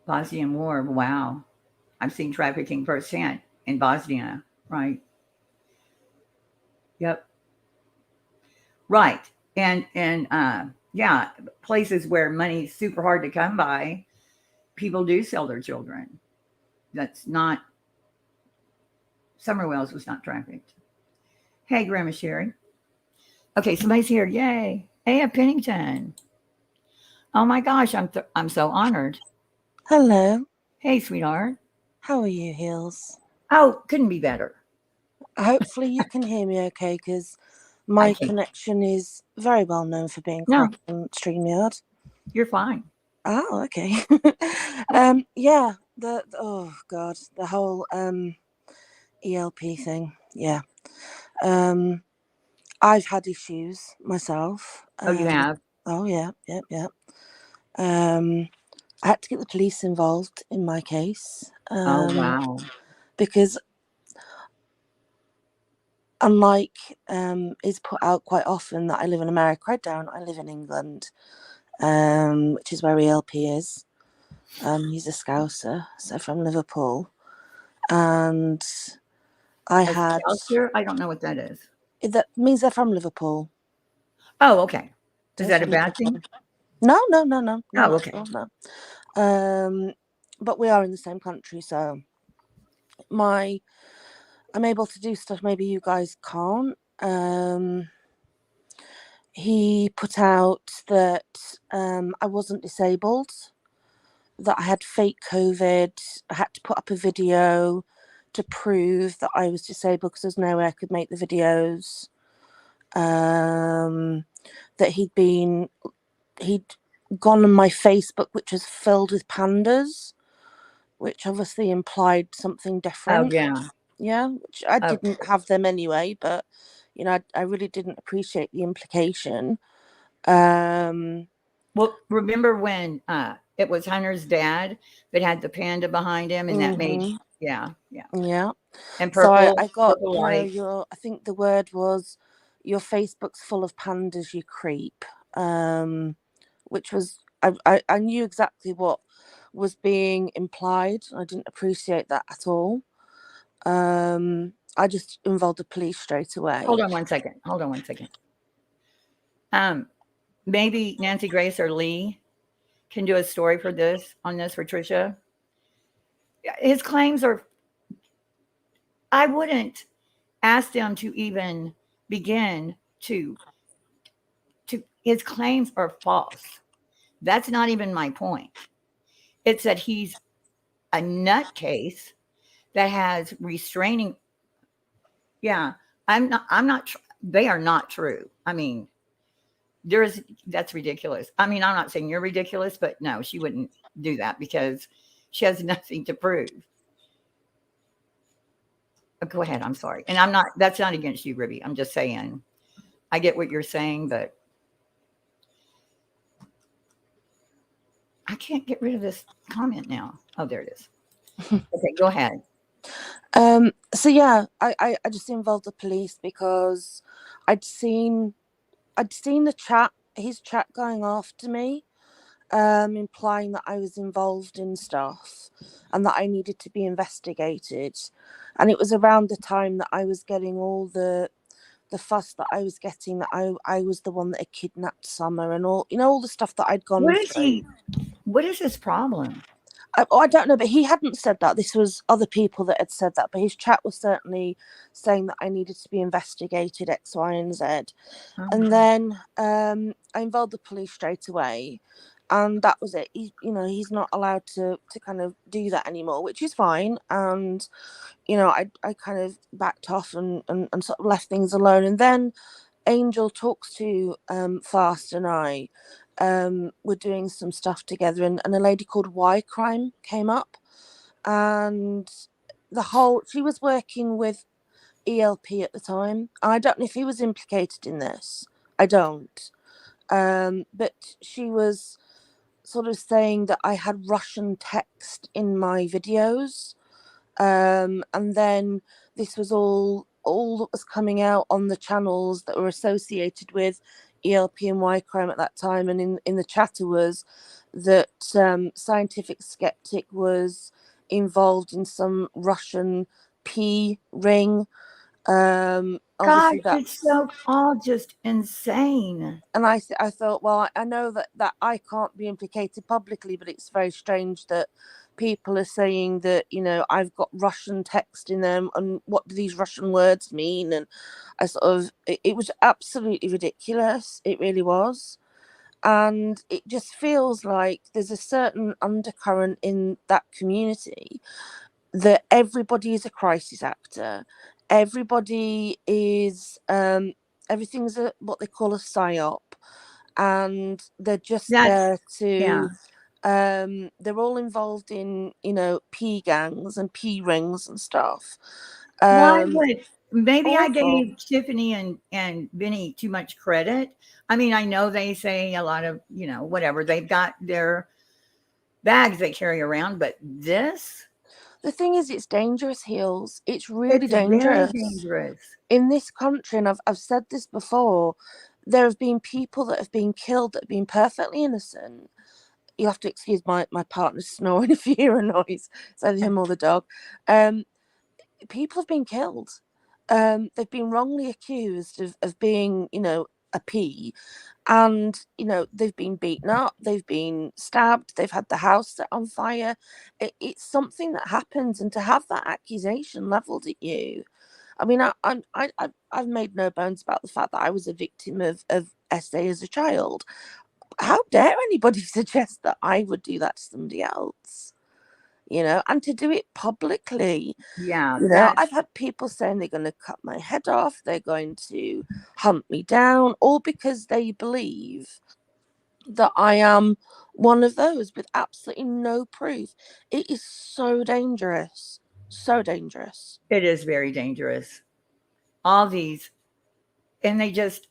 Bosnian War, wow. I've seen trafficking firsthand in Bosnia, right? Yep. Right. And yeah, places where money's super hard to come by, people do sell their children. That's not, Summer Wells was not trafficked. Hey, Grandma Sherry. Okay, somebody's here. Yay. A.F. Pennington. Oh my gosh, I'm so honored. Hello. Hey, sweetheart. How are you, Hills? Oh, couldn't be better. Hopefully you can hear me okay, because my connection is very well known for being crap on StreamYard. You're fine. Oh, okay. Yeah, oh God, the whole ELP thing. Yeah. I've had issues myself. Oh, you have? Oh, yeah. I had to get the police involved in my case. Oh, wow. Because unlike is put out quite often that I live in America, I live in England, which is where ELP is. He's a Scouser, so from Liverpool. And Scouser? I don't know what that is. That means they're from Liverpool. Oh, okay. Is that a bad thing? No. Oh, okay. No. But we are in the same country, so I'm able to do stuff maybe you guys can't. He put out that I wasn't disabled, that I had fake COVID. I had to put up a video to prove that I was disabled because there's no way I could make the videos. That he'd gone on my Facebook, which was filled with pandas, which obviously implied something different. Oh, yeah, which I didn't have them anyway, but I really didn't appreciate the implication. Well, remember when it was Hunter's dad that had the panda behind him, and that made yeah. And purple. So I got purple light. I think the word was, your Facebook's full of pandas, you creep. Which was I knew exactly what was being implied. I didn't appreciate that at all. I just involved the police straight away. Hold on one second. Maybe Nancy Grace or Lee can do a story for Trisha. his claims are, I wouldn't ask them to even begin to his claims are false. That's not even my point. It's that he's a nutcase that has restraining. Yeah, I'm not, they are not true. I mean, that's ridiculous. I mean, I'm not saying you're ridiculous, but no, she wouldn't do that because she has nothing to prove. Go ahead. I'm sorry. And that's not against you, Ribby. I'm just saying, I get what you're saying, but I can't get rid of this comment now. Oh, there it is. Okay, go ahead. So yeah, I just involved the police because I'd seen the chat, his chat going after me, implying that I was involved in stuff and that I needed to be investigated. And it was around the time that I was getting all the fuss that I was getting, that I was the one that had kidnapped Summer and all, all the stuff that I'd gone through. What is his problem? I don't know, but he hadn't said that. This was other people that had said that. But his chat was certainly saying that I needed to be investigated, X, Y, and Z. Oh. And then I involved the police straight away. And that was it. He's not allowed to kind of do that anymore, which is fine. And, I kind of backed off and sort of left things alone. And then Angel talks to Fast and I. We're doing some stuff together, and a lady called Y Crime came up, and she was working with ELP at the time. I don't know if he was implicated in this. I don't. But she was sort of saying that I had Russian text in my videos, and then this was all that was coming out on the channels that were associated with ELP and Y Crime at that time. And in the chatter was that Scientific Skeptic was involved in some Russian P ring. God, it's so all just insane. And I thought, well, I know that I can't be implicated publicly, but it's very strange that people are saying that, I've got Russian text in them, and what do these Russian words mean? And I sort of, it was absolutely ridiculous. It really was. And it just feels like there's a certain undercurrent in that community that everybody is a crisis actor. Everybody is, everything's what they call a psyop, and they're just there to, they're all involved in, P gangs and P rings and stuff. Why would, maybe awful. I gave Tiffany and Vinny too much credit. I mean, I know they say a lot of, whatever, they've got their bags they carry around, but this, the thing is, it's dangerous, Heels. It's really dangerous. Very dangerous. In this country, and I've said this before, there have been people that have been killed that have been perfectly innocent. You'll have to excuse my partner's snoring if you hear a noise. It's either him or the dog. People have been killed. They've been wrongly accused of being, a P. And, they've been beaten up, they've been stabbed, they've had the house set on fire. It's something that happens, and to have that accusation leveled at you. I mean, I've made no bones about the fact that I was a victim of SA as a child. How dare anybody suggest that I would do that to somebody else? And to do it publicly. Yeah. I've had people saying they're going to cut my head off, they're going to hunt me down, all because they believe that I am one of those with absolutely no proof. It is so dangerous. So dangerous. It is very dangerous. All these, and they just,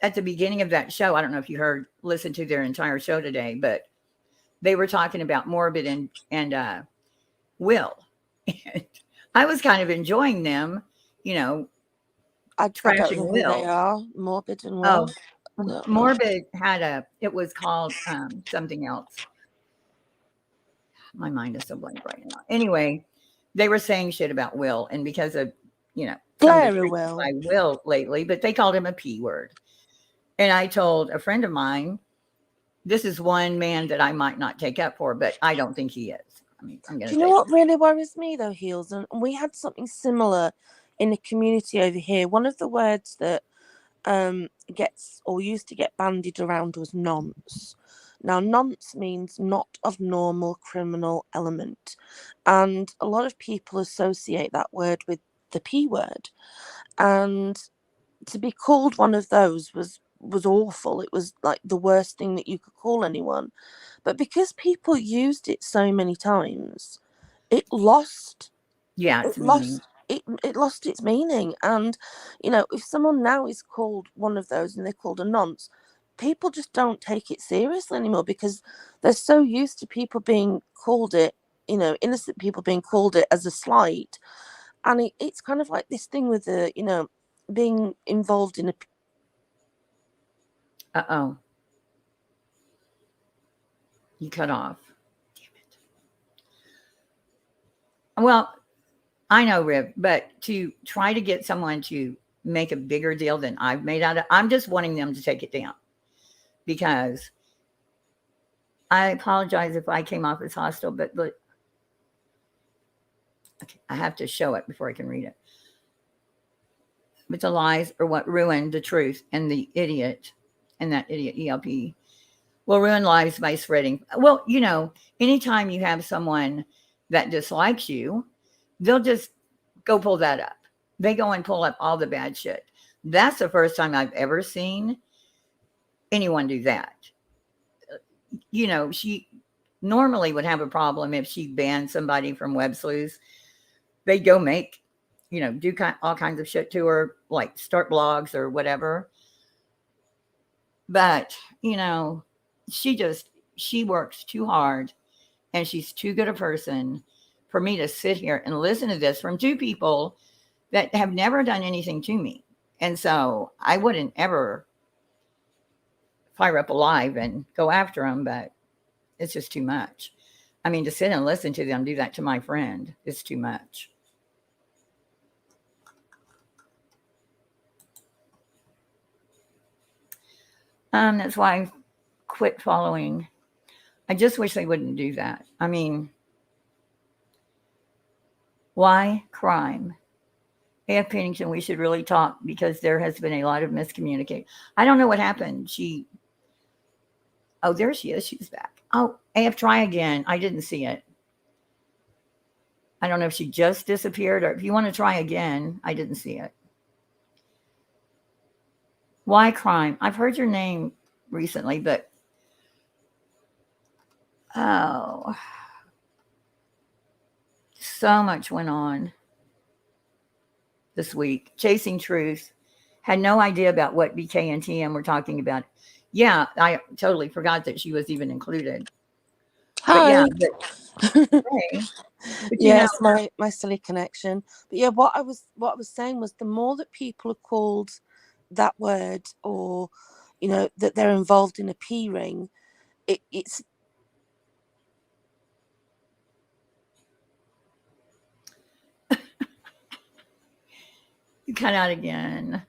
at the beginning of that show, I don't know if you listened to their entire show today, but they were talking about Morbid and Will. And I was kind of enjoying them, I don't trashing know who Will. they are. Morbid and Will. Oh, Morbid had it was called something else. My mind is so blank right now. Anyway, they were saying shit about Will, and because of, Blair Will. by Will lately, but they called him a P word. And I told a friend of mine, this is one man that I might not take up for, but I don't think he is. I mean, I'm going Do to you know say, what really worries me though, Heels? And we had something similar in the community over here. One of the words that gets or used to get bandied around was nonce. Now, nonce means not of normal criminal element, and a lot of people associate that word with the P word. And to be called one of those was awful. It was like the worst thing that you could call anyone. But because people used it so many times, it lost yeah, it's it meaning. lost it lost its meaning. And you know, if someone now is called one of those and they're called a nonce, people just don't take it seriously anymore because they're so used to people being called it, you know, innocent people being called it as a slight. And it's kind of like this thing with the, you know, being involved in a Uh-oh. You cut off. Damn it. Well, I know, Rib, but to try to get someone to make a bigger deal than I've made out of, I'm just wanting them to take it down because I apologize if I came off as hostile, but look, okay, I have to show it before I can read it. But the lies are what ruined the truth, and the idiot, and that idiot ELP will ruin lives by spreading. Well, you know, anytime you have someone that dislikes you, they'll just go pull that up. They go and pull up all the bad shit. That's the first time I've ever seen anyone do that. You know, she normally would have a problem if she banned somebody from web sleuths. They'd go make, you know, do all kinds of shit to her, like start blogs or whatever. But, you know, she works too hard and she's too good a person for me to sit here and listen to this from two people that have never done anything to me. And so I wouldn't ever fire up a live and go after them, but it's just too much. I mean, to sit and listen to them do that to my friend is too much. That's why I quit following. I just wish they wouldn't do that. I mean, why crime? AF Pennington, we should really talk because there has been a lot of miscommunication. I don't know what happened. Oh, there she is. She's back. Oh, AF, try again. I didn't see it. I don't know if she just disappeared or if you want to try again. I didn't see it. Why crime? I've heard your name recently, but oh, so much went on this week. Chasing Truth. Had no idea about what BK and TM were talking about. Yeah, I totally forgot that she was even included. But yeah, hi. hey, but you know, Yes, my silly connection. But yeah, what I was saying was the more that people are called that word, or you know, that they're involved in a P ring, it's you cut out again.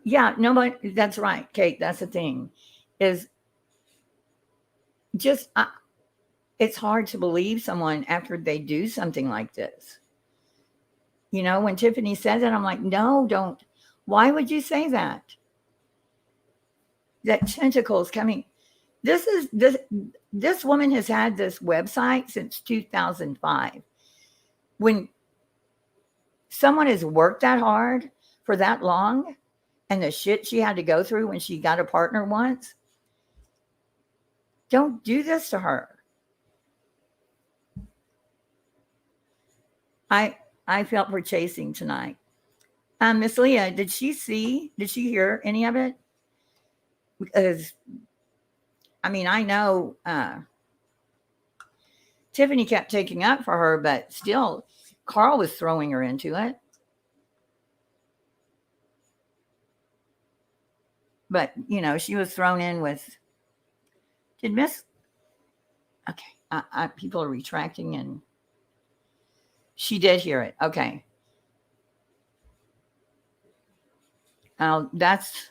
Yeah, nobody. That's right, Kate. That's the thing, is just it's hard to believe someone after they do something like this. You know, when Tiffany says it, I'm like, no, don't. Why would you say that? That tentacles coming. This woman has had this website since 2005. When someone has worked that hard for that long, and the shit she had to go through when she got a partner once, don't do this to her. I felt for chasing tonight. Miss Leah, did she hear any of it? Because I mean, I know Tiffany kept taking up for her, but still Karl was throwing her into it. But you know, she was thrown in with did Miss okay, people are retracting and she did hear it. Okay. That's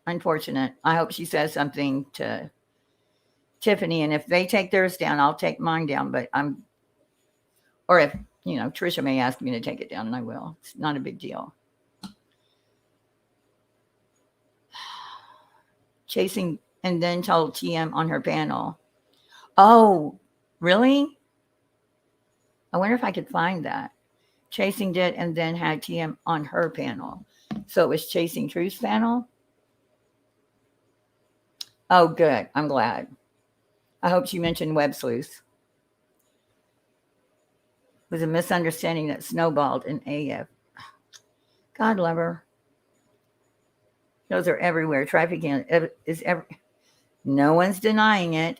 unfortunate. I hope she says something to Tiffany, and if they take theirs down, I'll take mine down. But or if, Trisha may ask me to take it down, and I will. It's not a big deal. Chasing and then told TM on her panel. Oh, really? I wonder if I could find that. Chasing did and then had TM on her panel. So it was Chasing Truth's panel? Oh, good. I'm glad. I hope she mentioned Web Sleuth. It was a misunderstanding that snowballed in AF. God love her. Those are everywhere. Trafficking is no one's denying it.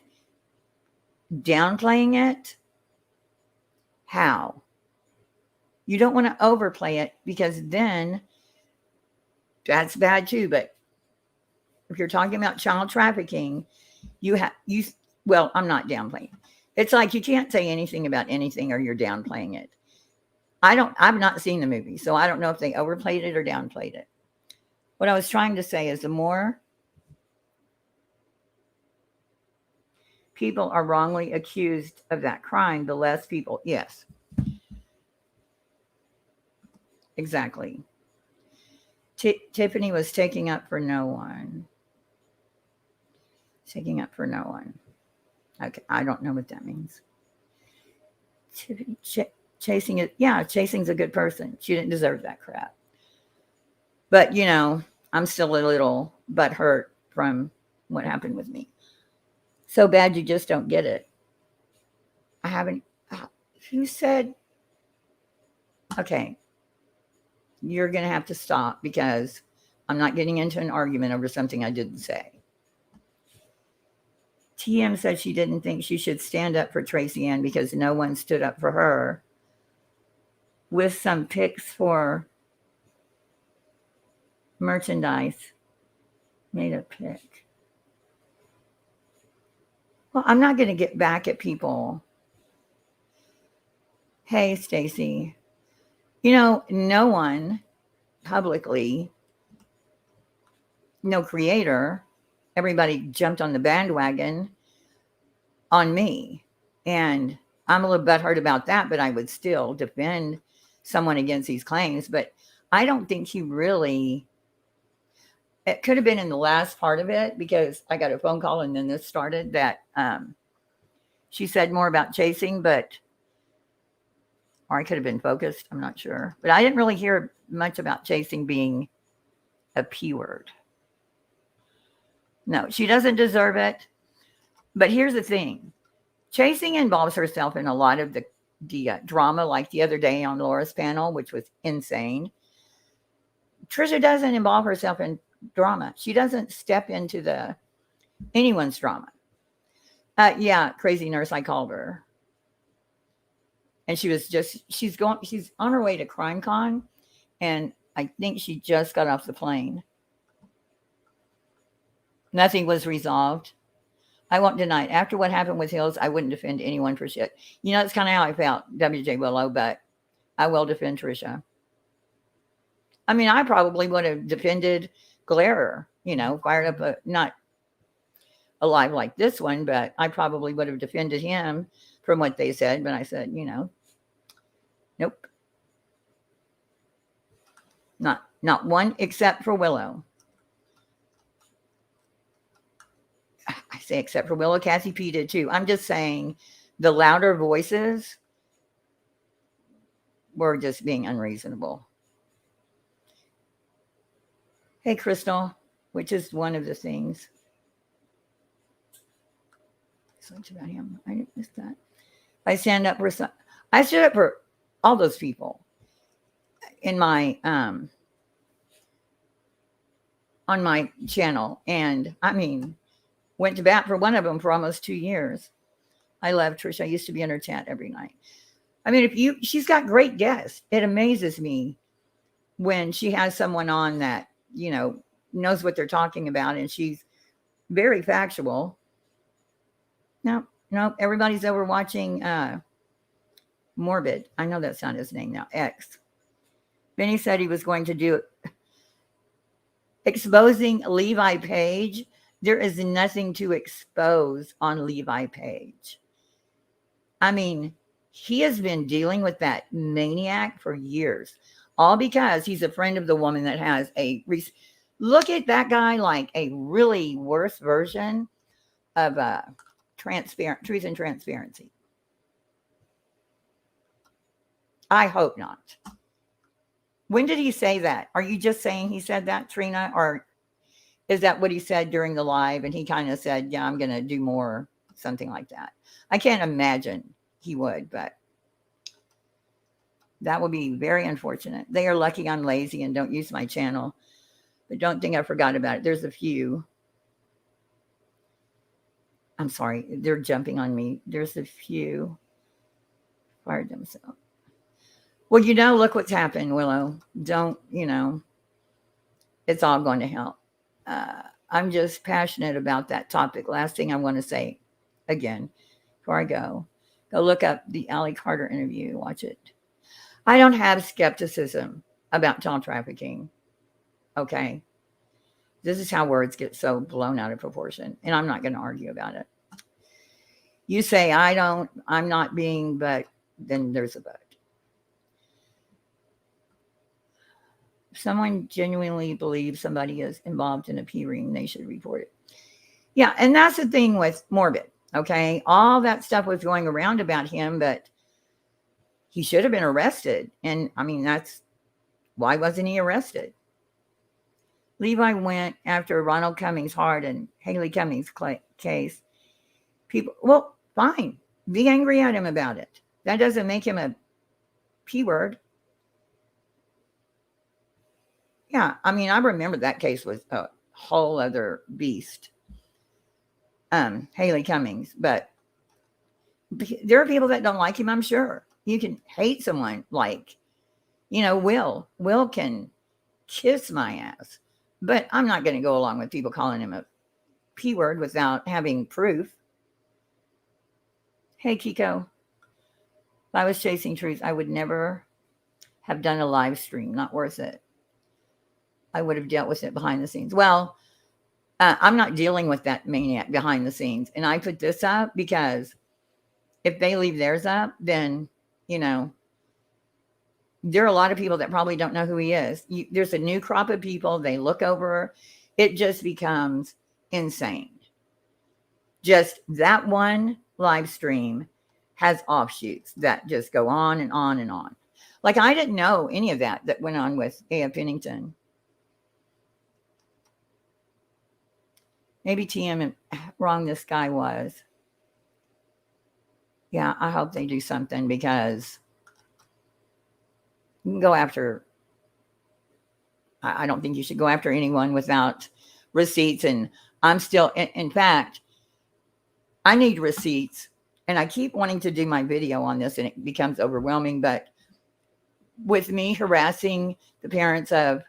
Downplaying it? How? You don't want to overplay it because then that's bad too. But if you're talking about child trafficking, well, I'm not downplaying. It's like you can't say anything about anything or you're downplaying it. I've not seen the movie, so I don't know if they overplayed it or downplayed it. What I was trying to say is the more people are wrongly accused of that crime, the less people, yes. Exactly. Tiffany was taking up for no one. Taking up for no one. Okay, I don't know what that means. Tiffany, chasing it. Yeah, Chasing's a good person. She didn't deserve that crap. But, I'm still a little butthurt from what happened with me. So bad you just don't get it. I haven't. Who said? Okay. You're going to have to stop because I'm not getting into an argument over something I didn't say. TM said she didn't think she should stand up for Tracy Ann because no one stood up for her. With some pics for merchandise. Made a pic. Well, I'm not going to get back at people. Hey, Stacy. No one publicly, no creator, everybody jumped on the bandwagon on me. And I'm a little butthurt about that, but I would still defend someone against these claims. But I don't think he really, it could have been in the last part of it because I got a phone call and then this started that she said more about chasing, or I could have been focused. I'm not sure. But I didn't really hear much about chasing being a P word. No, she doesn't deserve it. But here's the thing. Chasing involves herself in a lot of the drama, like the other day on Laura's panel, which was insane. Trisha doesn't involve herself in drama. She doesn't step into anyone's drama. Yeah, crazy nurse, I called her. And she's on her way to CrimeCon, and I think she just got off the plane. Nothing was resolved. I won't deny it. After what happened with Hills, I wouldn't defend anyone for shit. It's kind of how I felt, WJ Willow, but I will defend Trisha. I mean, I probably would have defended Glare, fired up not a live like this one, but I probably would have defended him from what they said. But I said, nope. Not one except for Willow. I say except for Willow. Cassie P did too. I'm just saying the louder voices were just being unreasonable. Hey, Crystal, which is one of the things. So much about him. I didn't miss that. I stood up for all those people in my on my channel, and I mean, went to bat for one of them for almost 2 years. I love Trisha. I used to be in her chat every night. I mean, she's got great guests. It amazes me when she has someone on that, knows what they're talking about, and she's very factual. No, everybody's over watching Morbid. I know that's not his name now. X. Benny said he was going to do exposing Levi Page. There is nothing to expose on Levi Page. I mean, he has been dealing with that maniac for years, all because he's a friend of the woman that has a. Look at that guy like a really worse version of transparent truth and transparency. I hope not. When did he say that? Are you just saying he said that, Trina? Or is that what he said during the live? And he kind of said, yeah, I'm going to do more, something like that. I can't imagine he would, but that would be very unfortunate. They are lucky I'm lazy and don't use my channel. But don't think I forgot about it. There's a few. I'm sorry. They're jumping on me. There's a few. Fired themselves. Well, look what's happened, Willow. Don't, it's all going to hell. I'm just passionate about that topic. Last thing I want to say again before I go look up the Allie Carter interview. Watch it. I don't have skepticism about child trafficking. Okay. This is how words get so blown out of proportion. And I'm not going to argue about it. You say, I'm not being, but then there's a but. If someone genuinely believes somebody is involved in a P ring, they should report it. Yeah, and that's the thing with Morbid, okay? All that stuff was going around about him, but he should have been arrested. And, I mean, why wasn't he arrested? Levi went after Ronald Cummings Hart and Haley Cummings case. People, well, fine. Be angry at him about it. That doesn't make him a P word. Yeah, I mean, I remember that case was a whole other beast. Haley Cummings, but there are people that don't like him, I'm sure. You can hate someone like, Will. Will can kiss my ass, but I'm not going to go along with people calling him a P word without having proof. Hey, Kiko, if I was chasing truth, I would never have done a live stream. Not worth it. I would have dealt with it behind the scenes. Well, I'm not dealing with that maniac behind the scenes. And I put this up because if they leave theirs up, then, there are a lot of people that probably don't know who he is. There's a new crop of people. They look over. It just becomes insane. Just that one live stream has offshoots that just go on and on and on. Like, I didn't know any of that went on with A.F. Pennington. Maybe TM wrong this guy was. Yeah, I hope they do something because you can go after. I don't think you should go after anyone without receipts. And I'm still, in fact, I need receipts. And I keep wanting to do my video on this and it becomes overwhelming. But with me harassing the parents of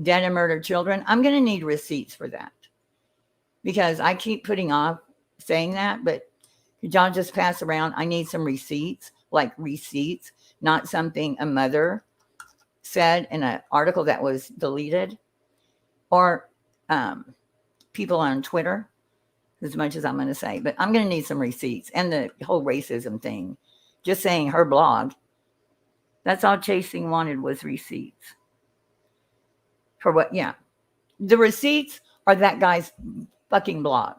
dead and murdered children, I'm going to need receipts for that. Because I keep putting off saying that, but could y'all just pass around? I need some receipts, like receipts, not something a mother said in an article that was deleted, or people on Twitter, as much as I'm going to say. But I'm going to need some receipts. And the whole racism thing, just saying her blog, that's all Chasing wanted was receipts. For what? Yeah. The receipts are that guy's fucking blog.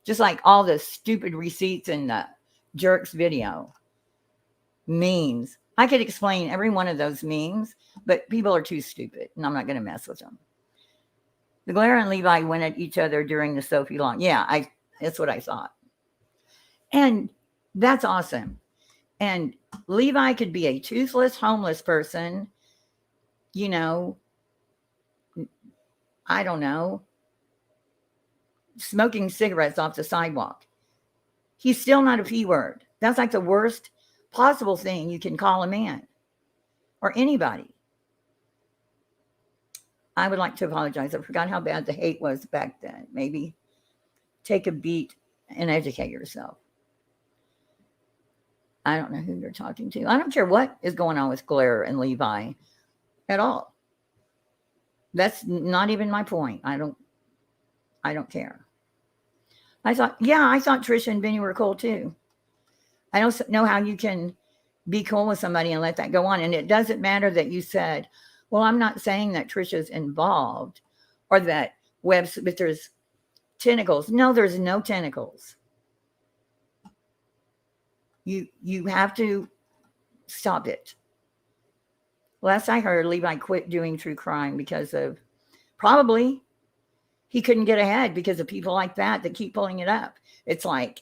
Just like all the stupid receipts in the Jerks video. Memes. I could explain every one of those memes, but people are too stupid, and I'm not going to mess with them. The Glare and Levi went at each other during the Sophie Long. Yeah, that's what I thought. And that's awesome. And Levi could be a toothless, homeless person, I don't know, smoking cigarettes off the sidewalk. He's still not a P word. That's like the worst possible thing you can call a man or anybody. I would like to apologize. I forgot how bad the hate was back then. Maybe take a beat and educate yourself. I don't know who you're talking to. I don't care what is going on with Glare and Levi at all. That's not even my point. I don't care. I thought Trisha and Benny were cool too. I don't know how you can be cool with somebody and let that go on. And it doesn't matter that you said, well, I'm not saying that Trisha's involved or that but there's tentacles. No, there's no tentacles. You have to stop it. Last I heard, Levi quit doing true crime because of probably he couldn't get ahead because of people like that keep pulling it up. It's like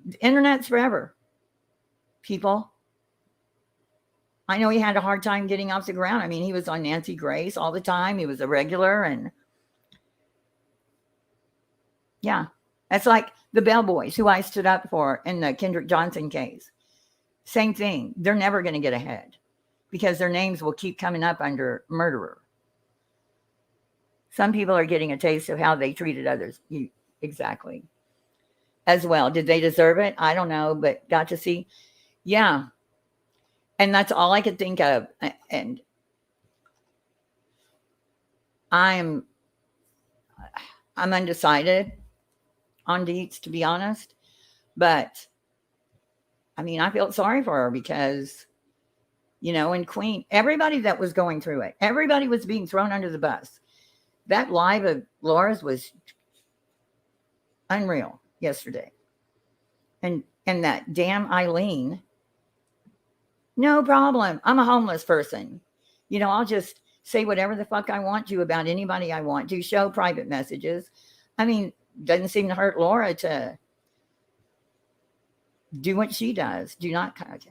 the internet's forever, people. I know he had a hard time getting off the ground. I mean, he was on Nancy Grace all the time. He was a regular. And yeah, that's like the Bellboys, who I stood up for in the Kendrick Johnson case. Same thing. They're never going to get ahead because their names will keep coming up under murderer. Some people are getting a taste of how they treated others. Exactly. As well. Did they deserve it? I don't know, but got to see. Yeah. And that's all I could think of. And I'm undecided on Dietz, to be honest. But I mean, I felt sorry for her because, and Queen, everybody that was going through it, everybody was being thrown under the bus. That live of Laura's was unreal yesterday. And that damn Eileen, no problem. I'm a homeless person. I'll just say whatever the fuck I want to about anybody I want to, show private messages. I mean, doesn't seem to hurt Laura to do what she does. Do not contact.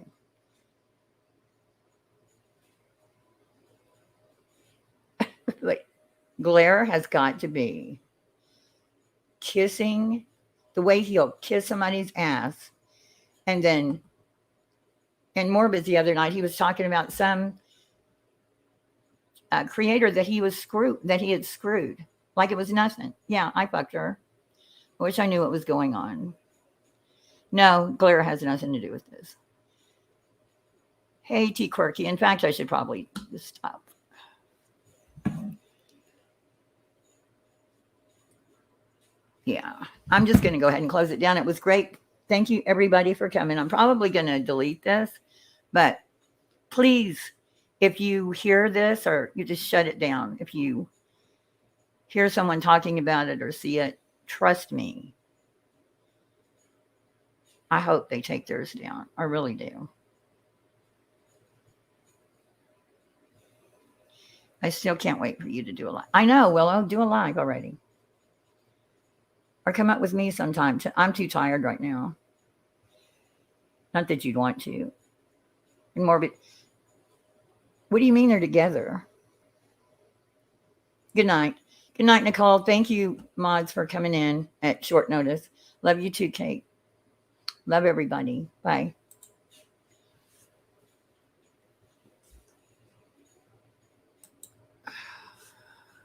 Like, Glare has got to be kissing the way he'll kiss somebody's ass. And then in Morbid the other night, he was talking about some creator that he had screwed like it was nothing. Yeah, I fucked her. I wish I knew what was going on. No, Glare has nothing to do with this. Hey, T Quirky. In fact, I should probably just stop. Yeah, I'm just going to go ahead and close it down. It was great. Thank you, everybody, for coming. I'm probably going to delete this, but please, if you hear this, or you just shut it down. If you hear someone talking about it or see it, trust me. I hope they take theirs down. I really do. I still can't wait for you to do a live. I know, Willow, do a live already. Or come up with me sometime. I'm too tired right now. Not that you'd want to. And Morbid. What do you mean they're together? Good night. Good night, Nicole. Thank you, mods, for coming in at short notice. Love you too, Kate. Love everybody. Bye.